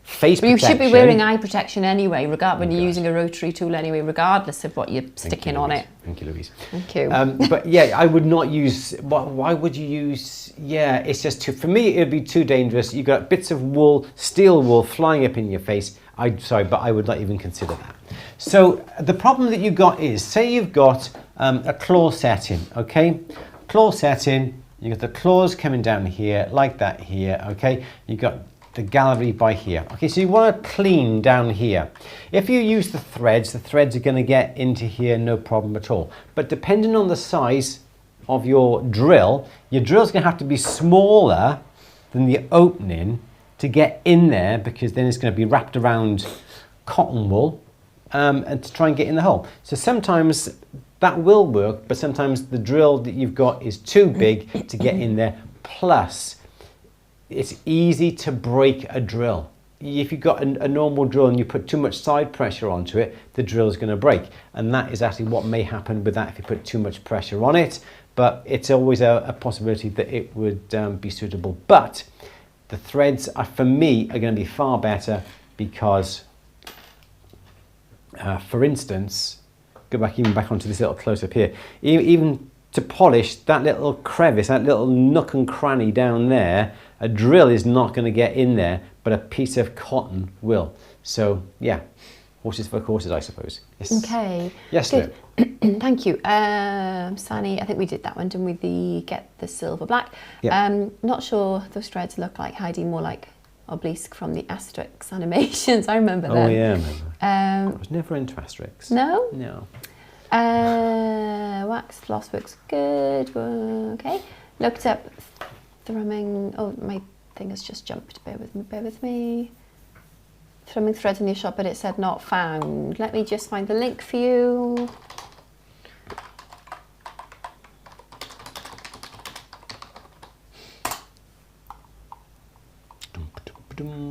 face protection. You should be wearing eye protection anyway, when you're using a rotary tool anyway, regardless of what you're sticking on it. Thank you, Louise. Thank you. But yeah, I would not use... Why would you use... Yeah, it's just for me, it would be too dangerous. You've got bits of wool, steel wool, flying up in your face. Sorry, but I would not even consider that. So the problem that you've got is, say you've got a claw setting, okay? Claw setting, you've got the claws coming down here, like that here, okay? You've got the gallery by here. Okay, so you want to clean down here. If you use the threads are going to get into here, no problem at all. But depending on the size of your drill's going to have to be smaller than the opening to get in there, because then it's going to be wrapped around cotton wool and to try and get in the hole. So sometimes that will work, but sometimes the drill that you've got is too big to get in there. Plus, it's easy to break a drill. If you've got a normal drill and you put too much side pressure onto it, the drill is going to break. And that is actually what may happen with that if you put too much pressure on it. But it's always a possibility that it would be suitable. But the threads, for me, are going to be far better because, for instance, go back onto this little close-up here. Even to polish that little crevice, that little nook and cranny down there, a drill is not going to get in there, but a piece of cotton will. So, yeah, horses for courses, I suppose. Yes. Okay. Yes, good. Thank you. Sani, I think we did that one, didn't we? The get the silver black. Yep. Not sure those threads look like, Heidi, more like obelisk from the Asterix animations. I remember them. Oh, yeah, I remember. I was never into Asterix. No? No. Wax floss works good. Okay. Looked up thrumming. Oh, my thing has just jumped. Bear with me. Thrumming threads in your shop, but it said not found. Let me just find the link for you.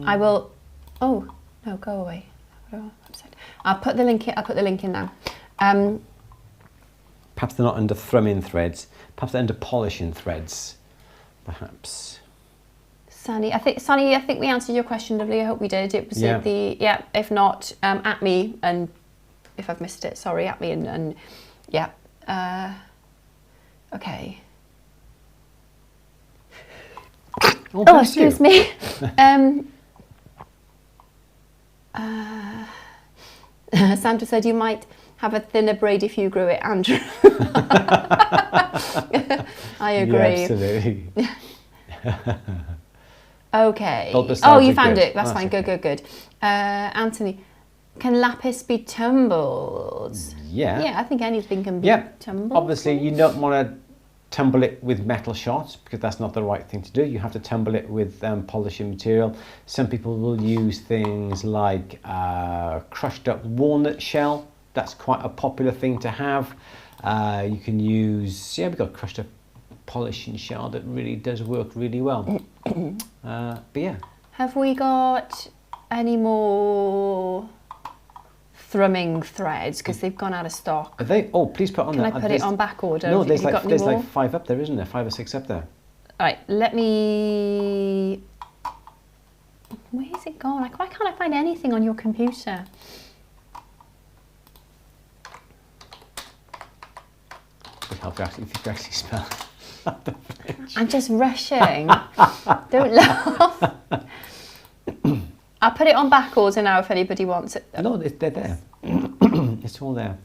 I will. Oh no, go away. I'll put the link in. I'll put the link in now. Perhaps they're not under thrumming threads. Perhaps they're under polishing threads. Perhaps. Sunny, I think we answered your question, lovely. I hope we did. It was if not, at me, and if I've missed it, sorry, at me, and yeah. Okay. Oh, Oh, bless you. excuse me. Sandra said you might have a thinner braid if you grew it, Andrew. I agree. Yeah, absolutely. Okay. Bulbous Oh, sides you are found good. it. That's Oh, fine. that's Good. Anthony, can lapis be tumbled? Yeah. Yeah, I think anything can be Yeah. tumbled. Obviously, you don't want to tumble it with metal shots because that's not the right thing to do. You have to tumble it with polishing material. Some people will use things like crushed up walnut shell. That's quite a popular thing to have. You can use, we've got crushed up polishing shell that really does work really well. But yeah. Have we got any more thrumming threads? Because they've gone out of stock. Are they? Oh, please put on Can there. I put it on back order? No, Have there's you got any there's more? like 5 up there, isn't there? 5 or 6 up there. All right, let me... Where's it gone? Why can't I find anything on your computer? It helps if you actually spell. I'm just rushing. Don't laugh. I'll put it on back order now if anybody wants it. No, they're there. It's all there.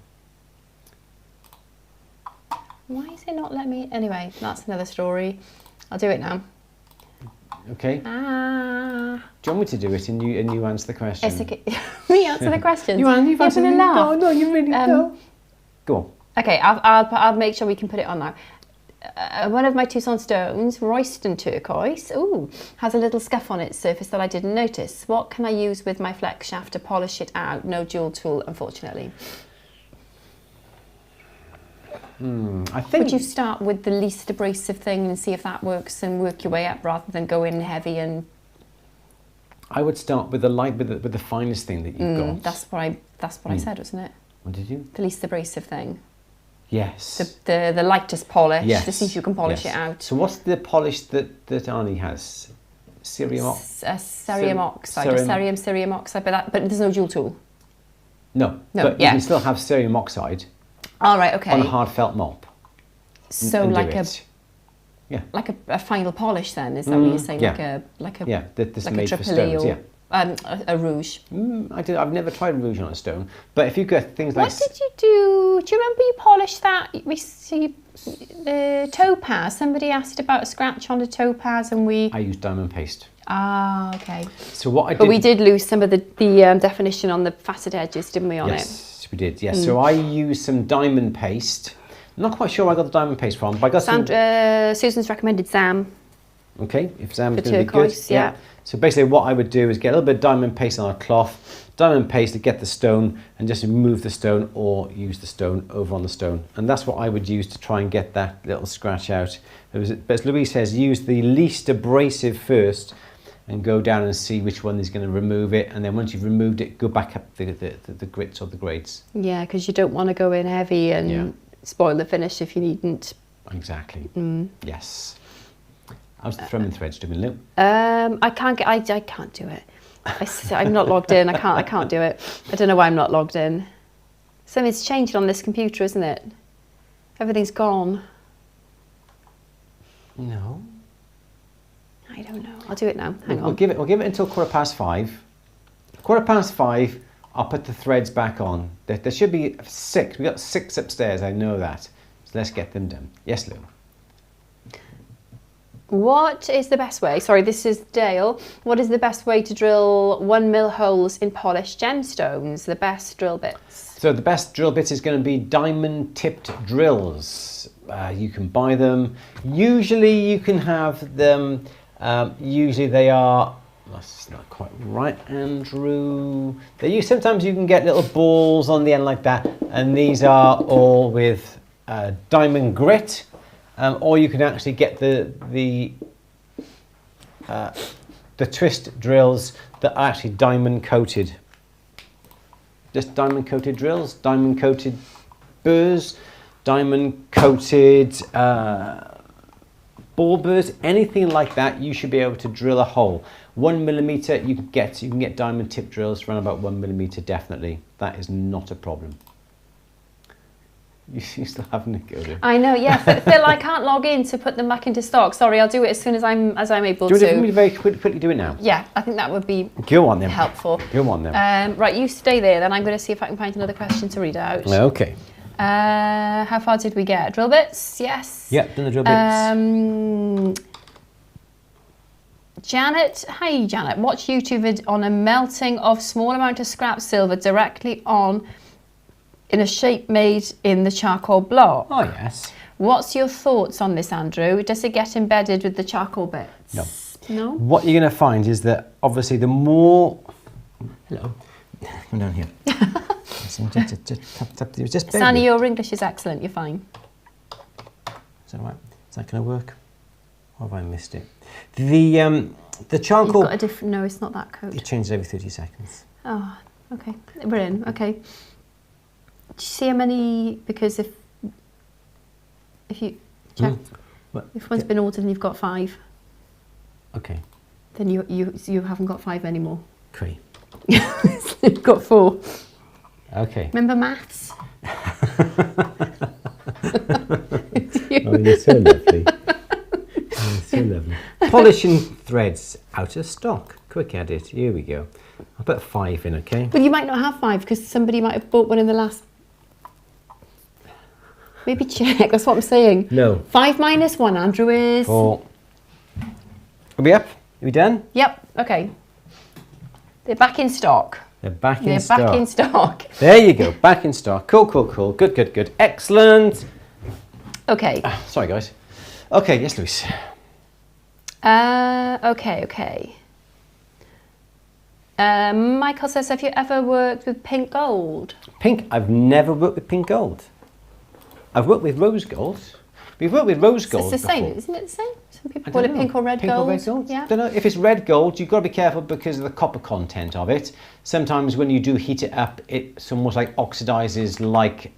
Why is it not letting me? Anyway, that's another story. I'll do it now. Okay. Do you want me to do it and you answer the question? It's okay. Me answer the questions. You've answered a it. laugh. No, you really no. Go on. Okay, I'll make sure we can put it on now. One of my Tucson stones, Royston turquoise, has a little scuff on its surface that I didn't notice. What can I use with my flex shaft to polish it out? No jewel tool, unfortunately. I think. Would you start with the least abrasive thing and see if that works and work your way up rather than go in heavy and... I would start with the light, with the finest thing that you've got. That's what I said, wasn't it? What did you? The least abrasive thing. Yes. The lightest polish, Yes. to see if you can polish it out. So what's the polish that Arnie has? Cerium Cerium oxide, cerium oxide, but there's no jewel tool. No, No, but yeah. you can still have cerium oxide All right, okay. on a hard felt mop. So and do like it. Yeah. like a final polish then, is that what you're saying? yeah. Like a Yeah, this like made a for tripoli stones, or yeah. a rouge. I've never tried rouge on a stone, but if you get things like... What did you do? Do you remember you polished that? We see the topaz. Somebody asked about a scratch on the topaz, and I used diamond paste. Ah, okay. So what I did... But we did lose some of the definition on the facet edges, didn't we, on it? Yes, we did, yes. So I used some diamond paste. I'm not quite sure where I got the diamond paste from, but I got some... Susan's recommended Zam. Okay, if Zam's The going to be good. turquoise, yeah. So basically what I would do is get a little bit of diamond paste on a cloth, diamond paste to get the stone, and just remove the stone or use the stone over on the stone. And that's what I would use to try and get that little scratch out. But as Louise says, use the least abrasive first and go down and see which one is going to remove it. And then once you've removed it, go back up the grits or the grades. Yeah, because you don't want to go in heavy and spoil the finish if you needn't. Exactly. Yes. How's the thrumming threads doing, Lou? I can't do it. I'm not logged in. I can't do it. I don't know why I'm not logged in. Something's changed on this computer, isn't it? Everything's gone. No. I don't know. I'll do it now. Hang on. We'll give it until 5:15. 5:15. I'll put the threads back on. There should be 6. We've got 6 upstairs. I know that. So let's get them done. Yes, Lou. What is the best way? Sorry, this is Dale. What is the best way to drill 1 mil holes in polished gemstones? The best drill bits. So the best drill bits is going to be diamond tipped drills. You can buy them. Usually you can have them. Usually they are. That's not quite right, Andrew. Sometimes you can get little balls on the end like that, and these are all with diamond grit. Or you can actually get the twist drills that are actually diamond coated. Just diamond coated drills, diamond coated burrs, diamond coated ball burrs, anything like that. You should be able to drill a hole. 1 millimeter, you can get diamond tip drills around about 1 millimeter. Definitely, that is not a problem. You still haven't it, go. I know, yeah. Phil, I can't log in to put them back into stock. Sorry, I'll do it as soon as I'm able to. Do you want me to very quickly do it now? Yeah, I think that would be Go on then. helpful. Go on then. Right, you stay there, then I'm going to see if I can find another question to read out. Okay. How far did we get? Drill bits? Yes. Yep, done the drill bits. Janet, hi Janet, watch YouTube vid on a melting of small amount of scrap silver directly on in a shape made in the charcoal block. Oh yes. What's your thoughts on this, Andrew? Does it get embedded with the charcoal bits? No. No? What you're going to find is that obviously the more... Hello. Come down here. just Sandy, your English is excellent, you're fine. Is that right? Is that going to work? Or have I missed it? The charcoal... You've got a different... No, it's not that code. It changes every 30 seconds. Oh, okay. We're in, okay. Do you see how many... Because if you... Check. If one's been ordered and you've got 5... Okay. Then you haven't got 5 anymore. Great. You've got 4. Okay. Remember maths? Oh, you're so lovely. You're so lovely. Polishing threads out of stock. Quick edit. Here we go. I'll put 5 in, okay? But you might not have 5 because somebody might have bought one in the last... Maybe check, that's what I'm saying. No. 5 minus 1, Andrew, is... 4. Are we up? Are we done? Yep, okay. They're back in stock. They're back in stock. They're back in stock. There you go, back in stock. Cool, cool, cool. Good, good, good. Excellent. Okay. Sorry, guys. Okay, yes, Louise. Okay. Michael says, have you ever worked with pink gold? Pink? I've never worked with pink gold. I've worked with rose gold. We've worked with rose gold It's the same, before. isn't it the same? Some people call it pink or red gold. Pink or red gold? Yeah. Don't know. If it's red gold, you've got to be careful because of the copper content of it. Sometimes when you do heat it up, it's almost like oxidizes like,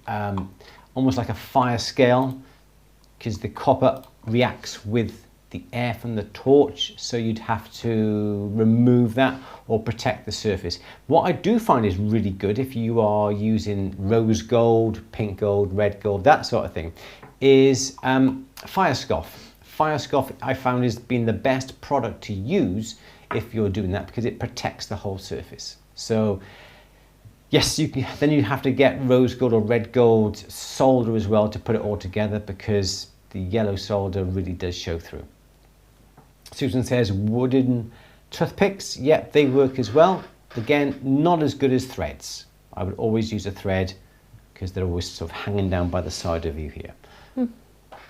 almost like a fire scale because the copper reacts with the air from the torch, so you'd have to remove that or protect the surface. What I do find is really good if you are using rose gold, pink gold, red gold, that sort of thing, is fire scoff. Fire scoff I found has been the best product to use if you're doing that because it protects the whole surface. So yes, then you have to get rose gold or red gold solder as well to put it all together because the yellow solder really does show through. Susan says wooden toothpicks, yep, they work as well. Again, not as good as threads. I would always use a thread because they're always sort of hanging down by the side of you here.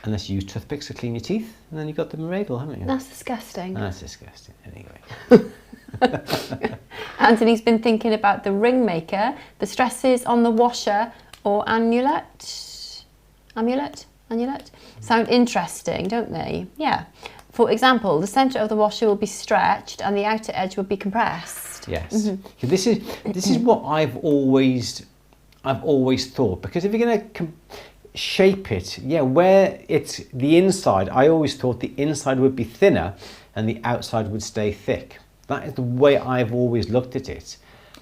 Unless you use toothpicks to clean your teeth, and then you've got the Mirabel, haven't you? That's disgusting. That's disgusting, anyway. Anthony's been thinking about the ring maker, the stresses on the washer or amulet. Sound interesting, don't they? Yeah. For example, the centre of the washer will be stretched and the outer edge will be compressed. Yes. This is what I've always thought, because if you're going to shape it, yeah, where it's the inside, I always thought the inside would be thinner and the outside would stay thick. That is the way I've always looked at it.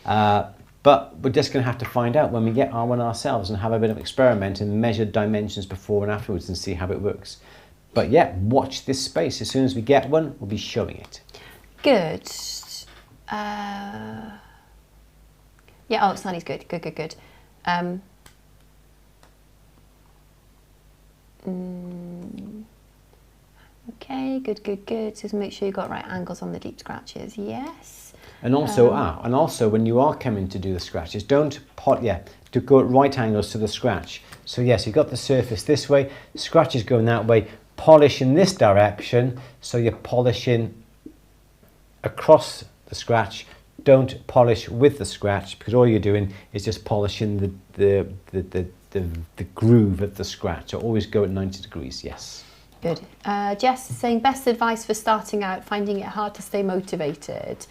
But we're just going to have to find out when we get our one ourselves and have a bit of experiment and measure dimensions before and afterwards and see how it works. But yeah, watch this space. As soon as we get one, we'll be showing it. Good. Yeah, oh, Sunny's good. Good. Okay, good. So make sure you got right angles on the deep scratches. Yes. And also, when you are coming to do the scratches, to go at right angles to the scratch. So yes, you've got the surface this way, scratch is going that way, polish in this direction, so you're polishing across the scratch. Don't polish with the scratch because all you're doing is just polishing the groove of the scratch. So always go at 90 degrees, yes. Good. Jess is saying best advice for starting out, finding it hard to stay motivated.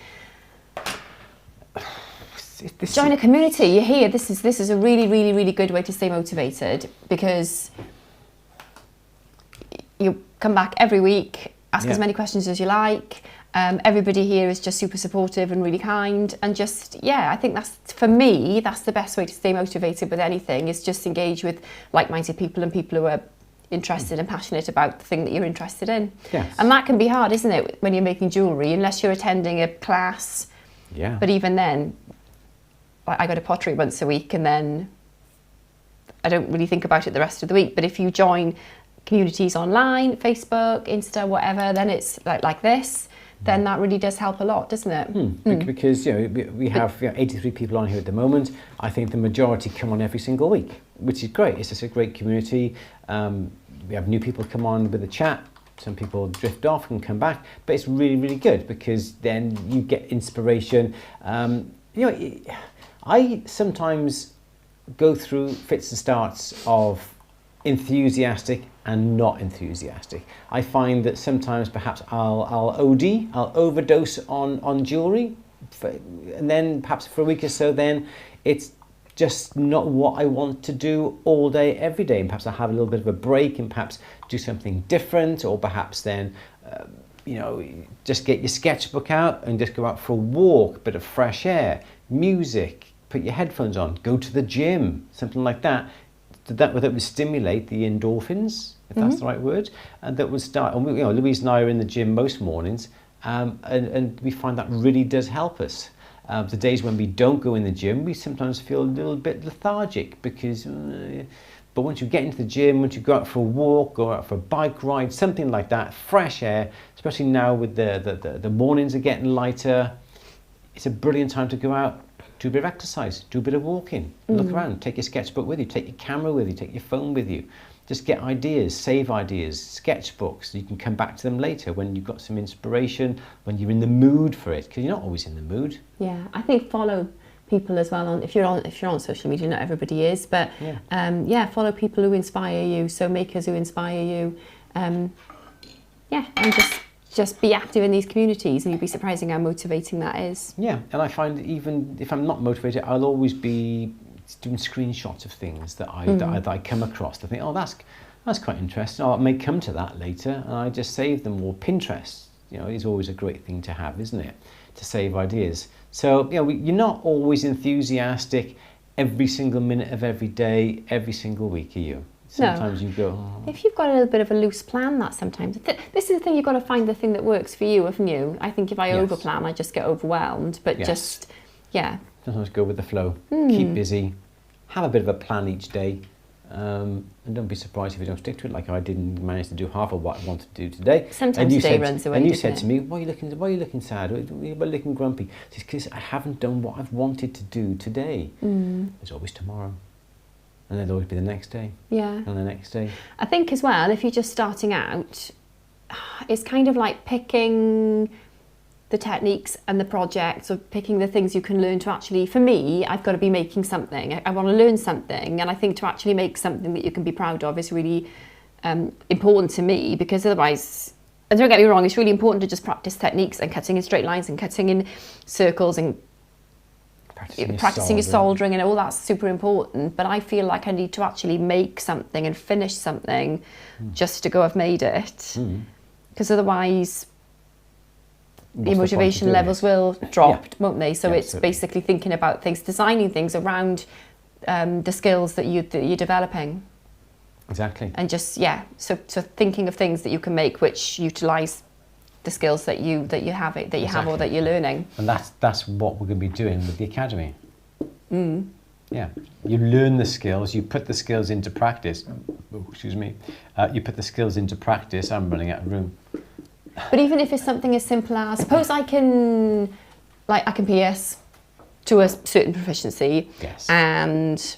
Join a community. You're here. This is a really good way to stay motivated because you come back every week, ask as many questions as you like. Everybody here is just super supportive and really kind, and just, yeah, I think that's, for me, that's the best way to stay motivated with anything, is just engage with like-minded people and people who are interested and passionate about the thing that you're interested in. Yes. And that can be hard, isn't it, when you're making jewellery, unless you're attending a class. Yeah. But even then, I go to pottery once a week, and then I don't really think about it the rest of the week. But if you join communities online, Facebook, Insta, whatever, then it's like this, then that really does help a lot, doesn't it? Because we have 83 people on here at the moment. I think the majority come on every single week, which is great. It's just a great community. We have new people come on with a chat. Some people drift off and come back, but it's really, really good, because then you get inspiration. I sometimes go through fits and starts of enthusiastic and not enthusiastic. I find that sometimes perhaps I'll overdose on jewellery, and then perhaps for a week or so, then it's just not what I want to do all day, every day. And perhaps I'll have a little bit of a break and perhaps do something different, or perhaps then, just get your sketchbook out and just go out for a walk, a bit of fresh air, music, put your headphones on, go to the gym, something like that. That would stimulate the endorphins, if that's the right word, and that would start. And Louise and I are in the gym most mornings, and we find that really does help us. The days when we don't go in the gym, we sometimes feel a little bit lethargic, because. But once you get into the gym, once you go out for a walk, go out for a bike ride, something like that, fresh air, especially now with the mornings are getting lighter, it's a brilliant time to go out. Do a bit of exercise, do a bit of walking, look around, take your sketchbook with you, take your camera with you, take your phone with you. Just get ideas, save ideas, sketchbooks. You can come back to them later when you've got some inspiration, when you're in the mood for it, because you're not always in the mood. Yeah, I think follow people as well if you're on social media. Not everybody is, but follow people who inspire you. So makers who inspire you, and just be active in these communities, and you'd be surprising how motivating that is. Yeah, and I find even if I'm not motivated, I'll always be doing screenshots of things that I come across. I think, oh, that's quite interesting. I may come to that later, and I just save them. Or Pinterest, is always a great thing to have, isn't it? To save ideas. So you're not always enthusiastic every single minute of every day, every single week, are you? Sometimes you go... Oh. If you've got a little bit of a loose plan, that sometimes... This is the thing, you've got to find the thing that works for you, haven't you? I think if I overplan, I just get overwhelmed. But sometimes go with the flow. Keep busy. Have a bit of a plan each day. And don't be surprised if you don't stick to it, like I didn't manage to do half of what I wanted to do today. Sometimes the day runs away, and you said to me, why are you looking sad? Why are you looking grumpy? It's because I haven't done what I've wanted to do today. There's always tomorrow. And there'll always be the next day. Yeah. And the next day. I think as well, if you're just starting out, it's kind of like picking the techniques and the projects, or picking the things you can learn to actually, for me, I've got to be making something. I want to learn something, and I think to actually make something that you can be proud of is really important to me, because otherwise, and don't get me wrong, it's really important to just practice techniques and cutting in straight lines and cutting in circles and practicing your soldering, and all that's super important, but I feel like I need to actually make something and finish something just to go, I've made it, because otherwise the motivation levels will drop, won't they? So it's basically thinking about things, designing things around the skills that you're developing. Exactly. And just so thinking of things that you can make which utilise the skills that you have or that you're learning. And that's what we're going to be doing with the academy. Yeah, you learn the skills, you put the skills into practice. You put the skills into practice. I'm running out of room. But even if it's something as simple as, suppose I can pierce to a certain proficiency, and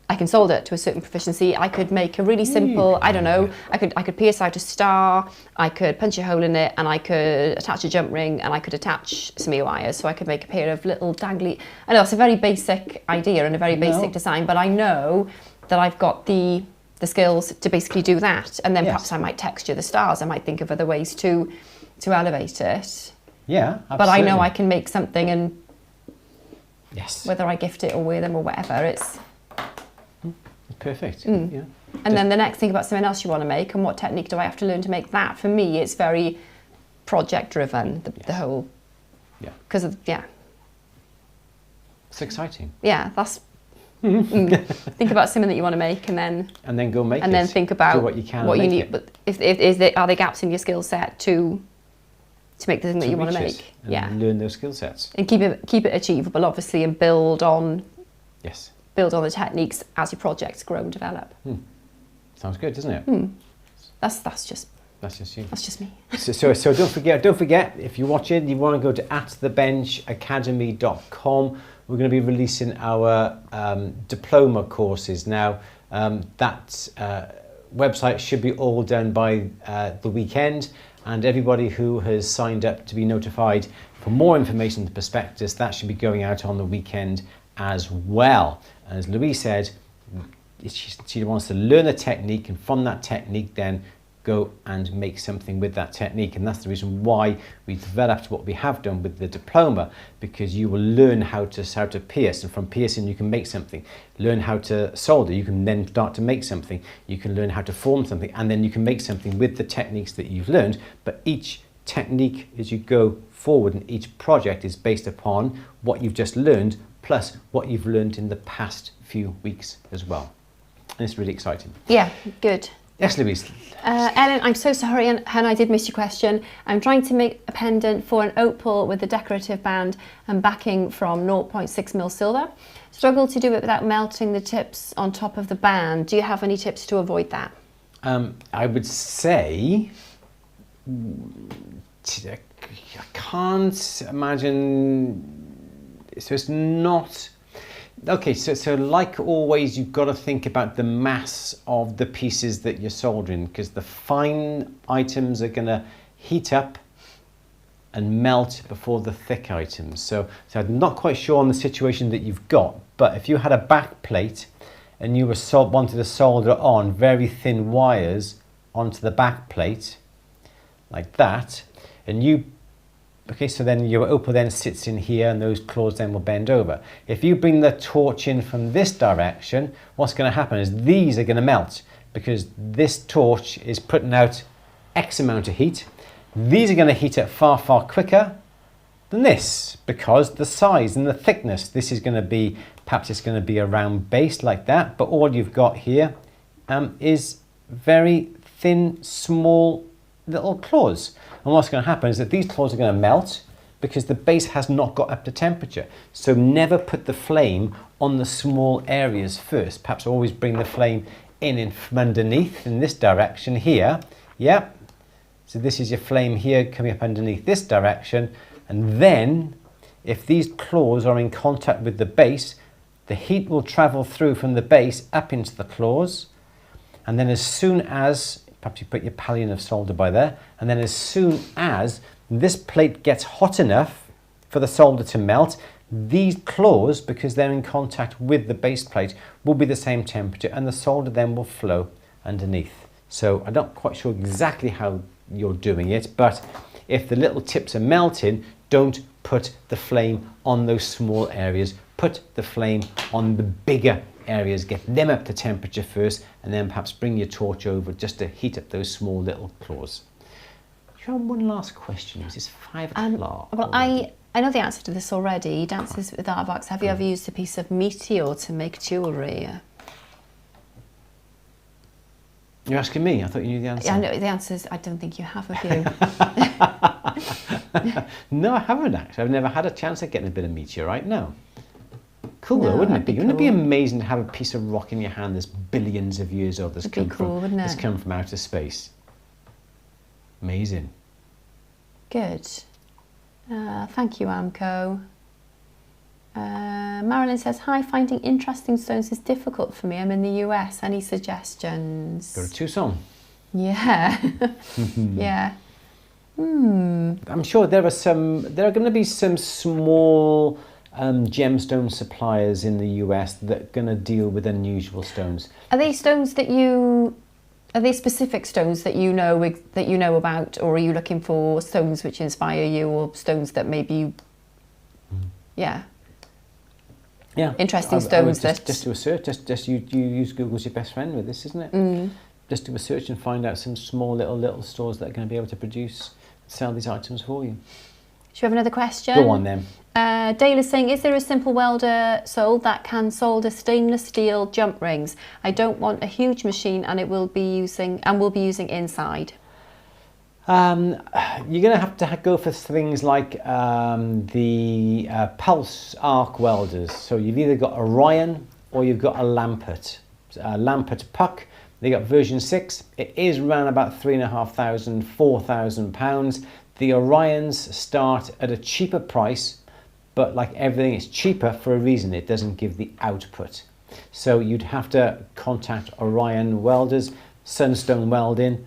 I can solder it to a certain proficiency. I could make a really simple, I don't know, I could pierce out a star, I could punch a hole in it, and I could attach a jump ring, and I could attach some earwires, so I could make a pair of little dangly... I know it's a very basic idea and a very basic design, but I know that I've got the skills to basically do that, and then perhaps I might texture the stars. I might think of other ways to elevate it. Yeah, absolutely. But I know I can make something, and whether I gift it or wear them or whatever, it's perfect. And then the next thing about something else you want to make, and what technique do I have to learn to make that? For me, it's very project driven, the whole, because of, It's exciting. Yeah, that's, think about something that you want to make and then go make it. And then think about do what you can what you need. it. But are there gaps in your skill set to make the thing that you want to make? And learn those skill sets. And keep it achievable, obviously, and build on the techniques as your projects grow and develop. Sounds good, doesn't it? That's just you. That's just me. So don't forget, if you're watching, you want to go to atthebenchacademy.com. We're going to be releasing our diploma courses now. That website should be all done by the weekend, and everybody who has signed up to be notified for more information on the prospectus, that should be going out on the weekend as well. As Louise said, she wants to learn a technique, and from that technique then go and make something with that technique. And that's the reason why we developed what we have done with the diploma, because you will learn how to pierce, and from piercing you can make something. Learn how to solder, you can then start to make something. You can learn how to form something, and then you can make something with the techniques that you've learned. But each technique as you go forward and each project is based upon what you've just learned plus what you've learned in the past few weeks as well. And it's really exciting. Yeah, good. Yes, Louise. Ellen, I'm so sorry, and I did miss your question. I'm trying to make a pendant for an opal with a decorative band and backing from 0.6mm silver. Struggle to do it without melting the tips on top of the band. Do you have any tips to avoid that? I would say, I can't imagine, so it's not. Okay, so like always, you've got to think about the mass of the pieces that you're soldering, because the fine items are going to heat up and melt before the thick items. So I'm not quite sure on the situation that you've got, but if you had a back plate and you wanted to solder on very thin wires onto the back plate, like that, and okay, so then your opal then sits in here and those claws then will bend over. If you bring the torch in from this direction, what's going to happen is these are going to melt, because this torch is putting out X amount of heat. These are going to heat up far, far quicker than this, because the size and the thickness, this is going to be, perhaps it's going to be a round base like that, but all you've got here is very thin, small little claws. And what's going to happen is that these claws are going to melt because the base has not got up to temperature. So never put the flame on the small areas first. Perhaps always bring the flame in from underneath in this direction here. Yep. So this is your flame here coming up underneath this direction. And then if these claws are in contact with the base, the heat will travel through from the base up into the claws. And then as soon as, perhaps you put your pallion of solder by there, and then as soon as this plate gets hot enough for the solder to melt, these claws, because they're in contact with the base plate, will be the same temperature, and the solder then will flow underneath. So I'm not quite sure exactly how you're doing it, but if the little tips are melting, don't put the flame on those small areas. Put the flame on the bigger areas, get them up to temperature first, and then perhaps bring your torch over just to heat up those small little claws. You have one last question. It's 5 o'clock. Well, I know the answer to this already. Dances with Artbox. Have you ever used a piece of meteor to make jewellery? You're asking me? I thought you knew the answer. Yeah, no, the answer is I don't think you have, have you? No, I haven't actually. I've never had a chance at getting a bit of meteorite, no. Cool though, No, wouldn't it be? that'd be Wouldn't it be cool. amazing to have a piece of rock in your hand that's billions of years old, that's That'd be cool, wouldn't it? come from outer space? Amazing. Good. Thank you, Amco. Marilyn says, hi, finding interesting stones is difficult for me. I'm in the US. Any suggestions? Go to Tucson. Yeah. Yeah. I'm sure there are going to be some small gemstone suppliers in the US that are going to deal with unusual stones. Are they stones that are they specific stones that you know about, or are you looking for stones which inspire you, or stones that maybe yeah, interesting stones that just do a search. Just you use Google as your best friend with this, isn't it? Just do a search and find out some small little stores that are going to be able to produce sell these items for you. Should we have another question? Go on then. Dale is saying, is there a simple welder sold that can solder stainless steel jump rings? I don't want a huge machine and we'll be using inside. You're going to have to go for things like the pulse arc welders. So you've either got Orion or you've got a Lampert. Lampert puck. They got version 6. It is around about £3,500, £4,000. The Orions start at a cheaper price, but like everything, it's cheaper for a reason. It doesn't give the output. So you'd have to contact Orion Welders, Sunstone Welding,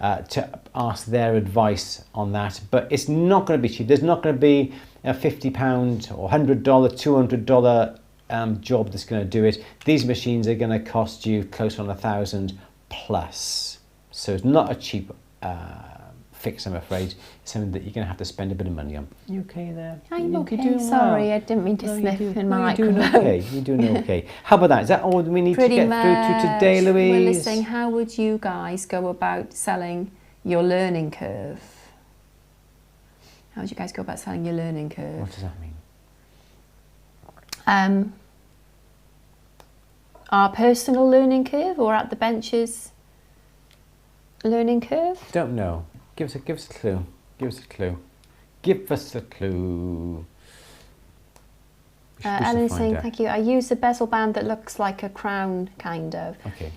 to ask their advice on that. But it's not going to be cheap. There's not going to be a £50 or $100, $200 job that's going to do it. These machines are going to cost you close on $1,000 plus. So it's not a cheap fix, I'm afraid. It's something that you're going to have to spend a bit of money on. You okay there? I'm okay. Sorry, I didn't mean to sniff in my microphone. You're doing okay. You're doing okay. How about that? Is that all we need to get through to today, Louise? We're listening. How would you guys go about selling your learning curve? How would you guys go about selling your learning curve? What does that mean? Our personal learning curve or at the bench's learning curve? Don't know. Give us a clue. Give us a clue. Give us a clue. Ellen's saying, thank you. I use a bezel band that looks like a crown, kind of. Okay.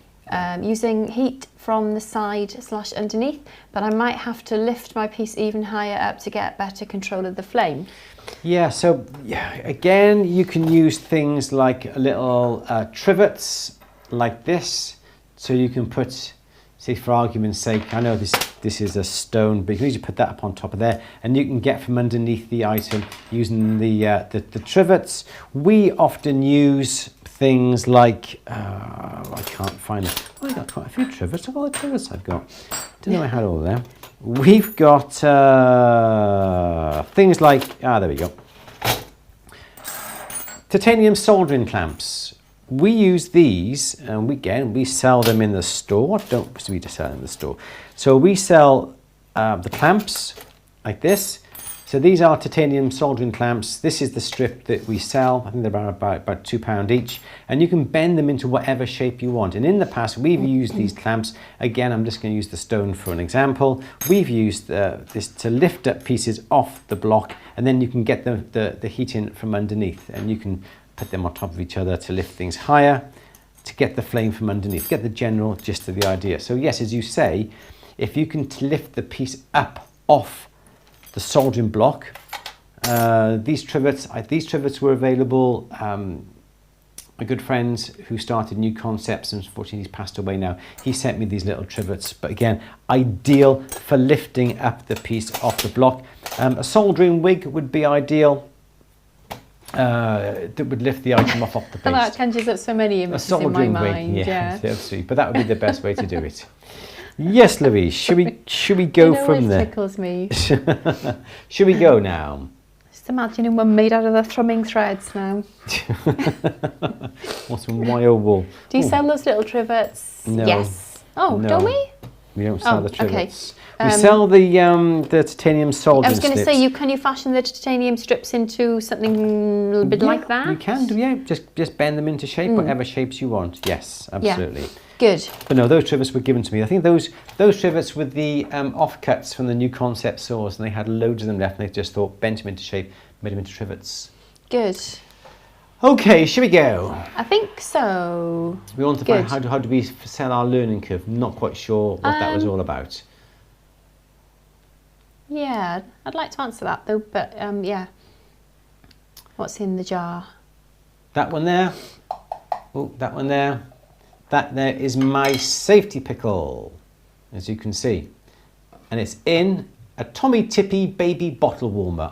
Using heat from the side / underneath, but I might have to lift my piece even higher up to get better control of the flame. Yeah, so again, you can use things like little trivets like this. So you can put, say for argument's sake, I know this is a stone, but you can usually put that up on top of there, and you can get from underneath the item using the trivets. We often use things like, I can't find it. Oh, I've got quite a few trivets. Of all the trivets I've got. Didn't know I had all of them. We've got things like, there we go. Titanium soldering clamps. We use these, and we sell them in the store. Don't we just sell them in the store? So we sell the clamps like this. So these are titanium soldering clamps. This is the strip that we sell. I think they're about £2 each. And you can bend them into whatever shape you want. And in the past, we've used these clamps. Again, I'm just going to use the stone for an example. We've used this to lift up pieces off the block, and then you can get the heat in from underneath. And you can put them on top of each other to lift things higher, to get the flame from underneath, get the general gist of the idea. So yes, as you say, if you can lift the piece up off the soldering block, these trivets were available. My good friend who started New Concepts, and unfortunately he's passed away now, he sent me these little trivets, but again, ideal for lifting up the piece off the block. A soldering wig would be ideal. That would lift the item off the base. That conjures up so many images in my mind. Wig, yeah. Absolutely. But that would be the best way to do it. Yes, Louise. Should we go from there? It tickles me. Should we go now? Just imagining one made out of the thrumming threads now. What's some wire wool? Do you sell those little trivets? No. Yes. Oh, no. Don't we? We don't sell the trivets. Okay. We sell the titanium soldering I was going to slips. say, can you fashion the titanium strips into something a little bit like that? You can do, yeah. Just bend them into shape, whatever shapes you want. Yes, absolutely. Yeah. Good. But no, those trivets were given to me. I think those trivets with the offcuts from the New Concept saws, and they had loads of them left, and they just thought, bent them into shape, made them into trivets. Good. Okay, should we go? I think so. We want to find how do we sell our learning curve. Not quite sure what that was all about. Yeah, I'd like to answer that though, but yeah. What's in the jar? That one there. Oh, that one there. That there is my safety pickle, as you can see. And it's in a Tommy Tippy baby bottle warmer.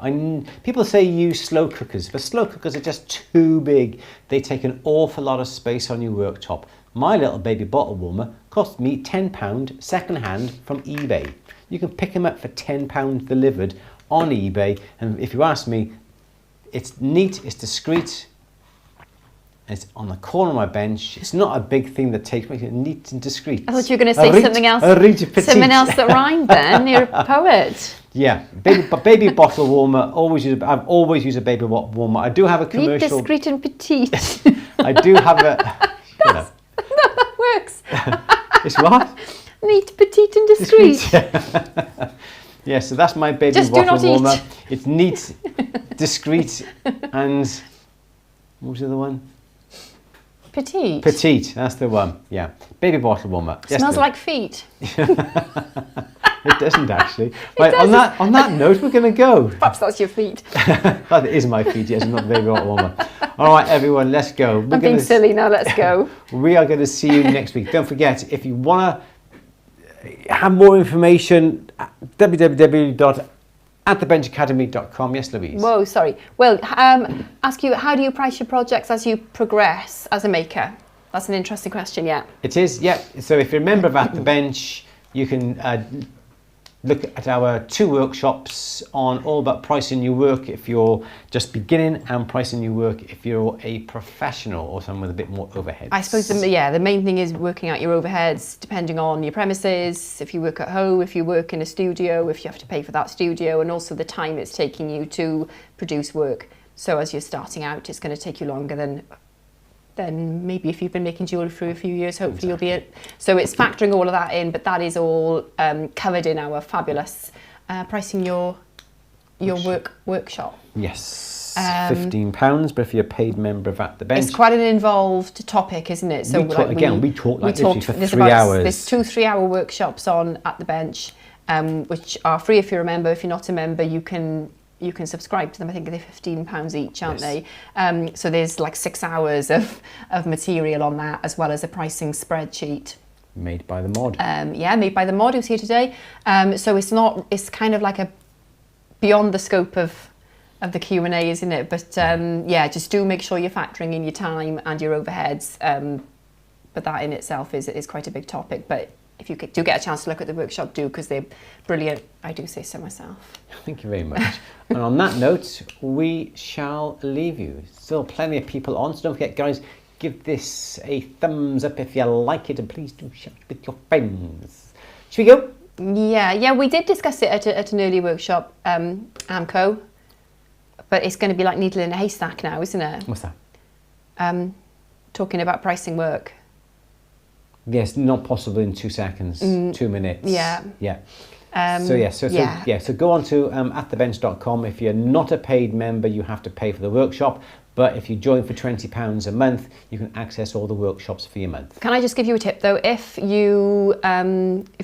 People say use slow cookers, but slow cookers are just too big. They take an awful lot of space on your worktop. My little baby bottle warmer cost me £10 second hand from eBay. You can pick them up for £10 delivered on eBay. And if you ask me, it's neat, it's discreet, It's on the corner of my bench. It's not a big thing that makes it neat and discreet. I thought you were going to say something else. Something else that rhymed then. You're a poet. Yeah, baby bottle warmer. I've always used a baby bottle warmer. I do have a commercial. Neat, discreet and petite. I do have a... That works. It's what? Neat, petite and discreet. Yeah, so that's my baby Just do bottle not warmer. eat. It's neat, discreet, and what was the other one? Petite. Petite, that's the one. Yeah, baby bottle warmer. Yes, Smells like feet. It doesn't actually. Right, on that note, we're going to go. Perhaps that's your feet. That is my feet. Yes, not the baby bottle warmer. All right, everyone, let's go. I'm being silly now. Let's go. We are going to see you next week. Don't forget, if you want to have more information, www.atthebenchacademy.com. Yes, Louise. Whoa, sorry. Well, ask you, how do you price your projects as you progress as a maker? That's an interesting question, yeah. It is, yeah. So if you're a member of At The Bench, you can look at our 2 workshops on all about pricing your work if you're just beginning, and pricing your work if you're a professional or someone with a bit more overheads. I suppose, the main thing is working out your overheads depending on your premises, if you work at home, if you work in a studio, if you have to pay for that studio, and also the time it's taking you to produce work. So as you're starting out, it's going to take you longer than maybe if you've been making jewellery for a few years, hopefully you'll be so it's factoring all of that in, but that is all covered in our fabulous pricing your workshop. Yes, £15, but if you're a paid member of At The Bench. It's quite an involved topic, isn't it? So we talk literally for 3 hours. There's 2 3-hour workshops on At The Bench, which are free if you're a member. If you're not a member, you can subscribe to them. I think they're £15 each, aren't they? So there's like 6 hours of material on that, as well as a pricing spreadsheet. Made by the mod. Made by the mod who's here today. So it's kind of like a beyond the scope of the Q&A, isn't it? But just do make sure you're factoring in your time and your overheads. But that in itself is quite a big topic. But if you do get a chance to look at the workshop, do, because they're brilliant. I do say so myself. Thank you very much. And on that note, we shall leave you. Still plenty of people on, so don't forget, guys, give this a thumbs up if you like it, and please do share it with your friends. Should we go? Yeah, we did discuss it at an early workshop, AMCO, but it's going to be like needle in a haystack now, isn't it? What's that? Talking about pricing work. Yes, not possible in 2 seconds, 2 minutes. Yeah. So go on to atthebench.com. If you're not a paid member, you have to pay for the workshop. But if you join for £20 a month, you can access all the workshops for your month. Can I just give you a tip though? If you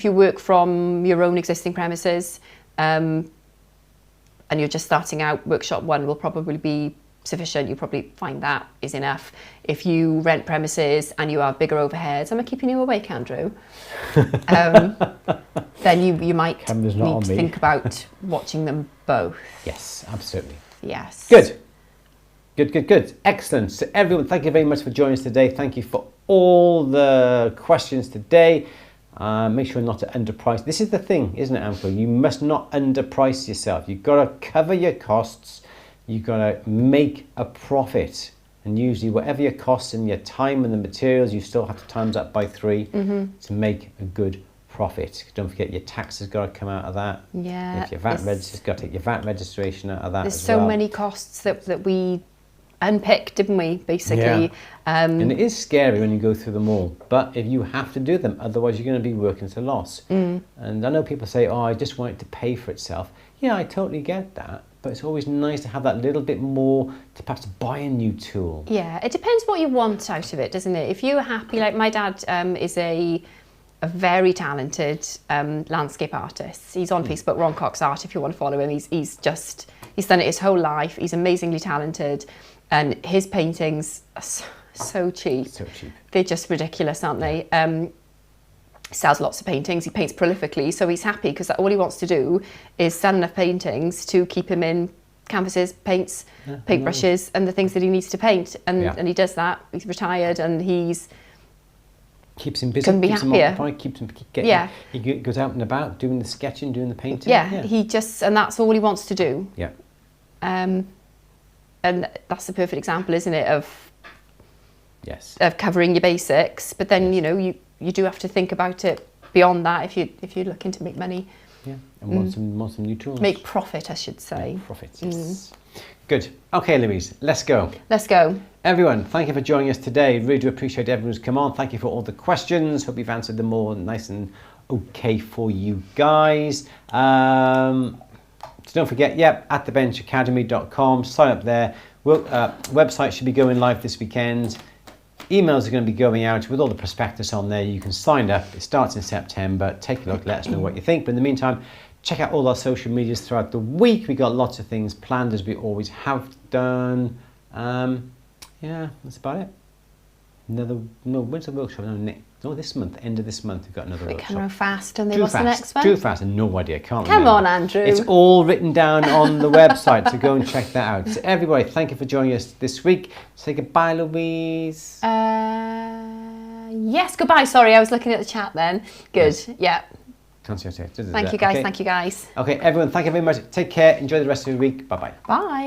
work from your own existing premises, and you're just starting out, workshop 1 will probably be sufficient. You probably find that is enough. If you rent premises and you have bigger overheads, am I keeping you awake, Andrew? Then you might need to think about watching them both. Yes, absolutely. Yes. Good. Excellent. So everyone, thank you very much for joining us today. Thank you for all the questions today. Make sure not to underprice. This is the thing, isn't it, Amco? You must not underprice yourself. You've got to cover your costs. You've got to make a profit. And usually whatever your costs and your time and the materials, you still have to times that by 3 to make a good profit. Don't forget your tax has got to come out of that. Yeah. If your VAT register's got to take your VAT registration out of that. There's so many costs that we unpicked, didn't we, basically? Yeah. And it is scary when you go through them all, but if you have to do them, otherwise you're going to be working at a loss. And I know people say, oh, I just want it to pay for itself. Yeah, I totally get that, but it's always nice to have that little bit more to perhaps buy a new tool. Yeah, it depends what you want out of it, doesn't it? If you're happy, like my dad is a very talented landscape artist. He's on Facebook, Ron Cox Art, if you want to follow him. He's done it his whole life. He's amazingly talented. And his paintings are so cheap. So cheap. They're just ridiculous, aren't they? He sells lots of paintings. He paints prolifically, so he's happy because all he wants to do is sell enough paintings to keep him in canvases, paints, paintbrushes, and the things that he needs to paint. And he does that. He's retired, and keeps him busy. Couldn't be happier. He goes out and about doing the sketching, doing the painting. And that's all he wants to do. Yeah. And that's the perfect example, isn't it, of Yes. of covering your basics. But then, you know, you do have to think about it beyond that if you're looking to make money. Yeah, and want some new tools. Make profit, I should say. Make profits, yes. Good. Okay, Louise, let's go. Let's go. Everyone, thank you for joining us today. Really do appreciate everyone who's come on. Thank you for all the questions. Hope we've answered them all nice and okay for you guys. So don't forget, atthebenchacademy.com. Sign up there. Website should be going live this weekend. Emails are going to be going out with all the prospectus on there. You can sign up. It starts in September. Take a look. Let us know what you think. But in the meantime, check out all our social medias throughout the week. We got lots of things planned, as we always have done. Yeah, that's about it. When's the workshop? No, this month. End of this month, we've got another workshop. They come fast, and what's the next one? Too fast, and no idea. Can't Come remember. on, Andrew. It's all written down on the website, so go and check that out. So everybody, thank you for joining us this week. Say goodbye, Louise. Yes, goodbye. Sorry, I was looking at the chat then. Good, Yes. yeah. Thank you, guys. Thank you, guys. Okay, everyone, thank you very much. Take care. Enjoy the rest of your week. Bye-bye. Bye.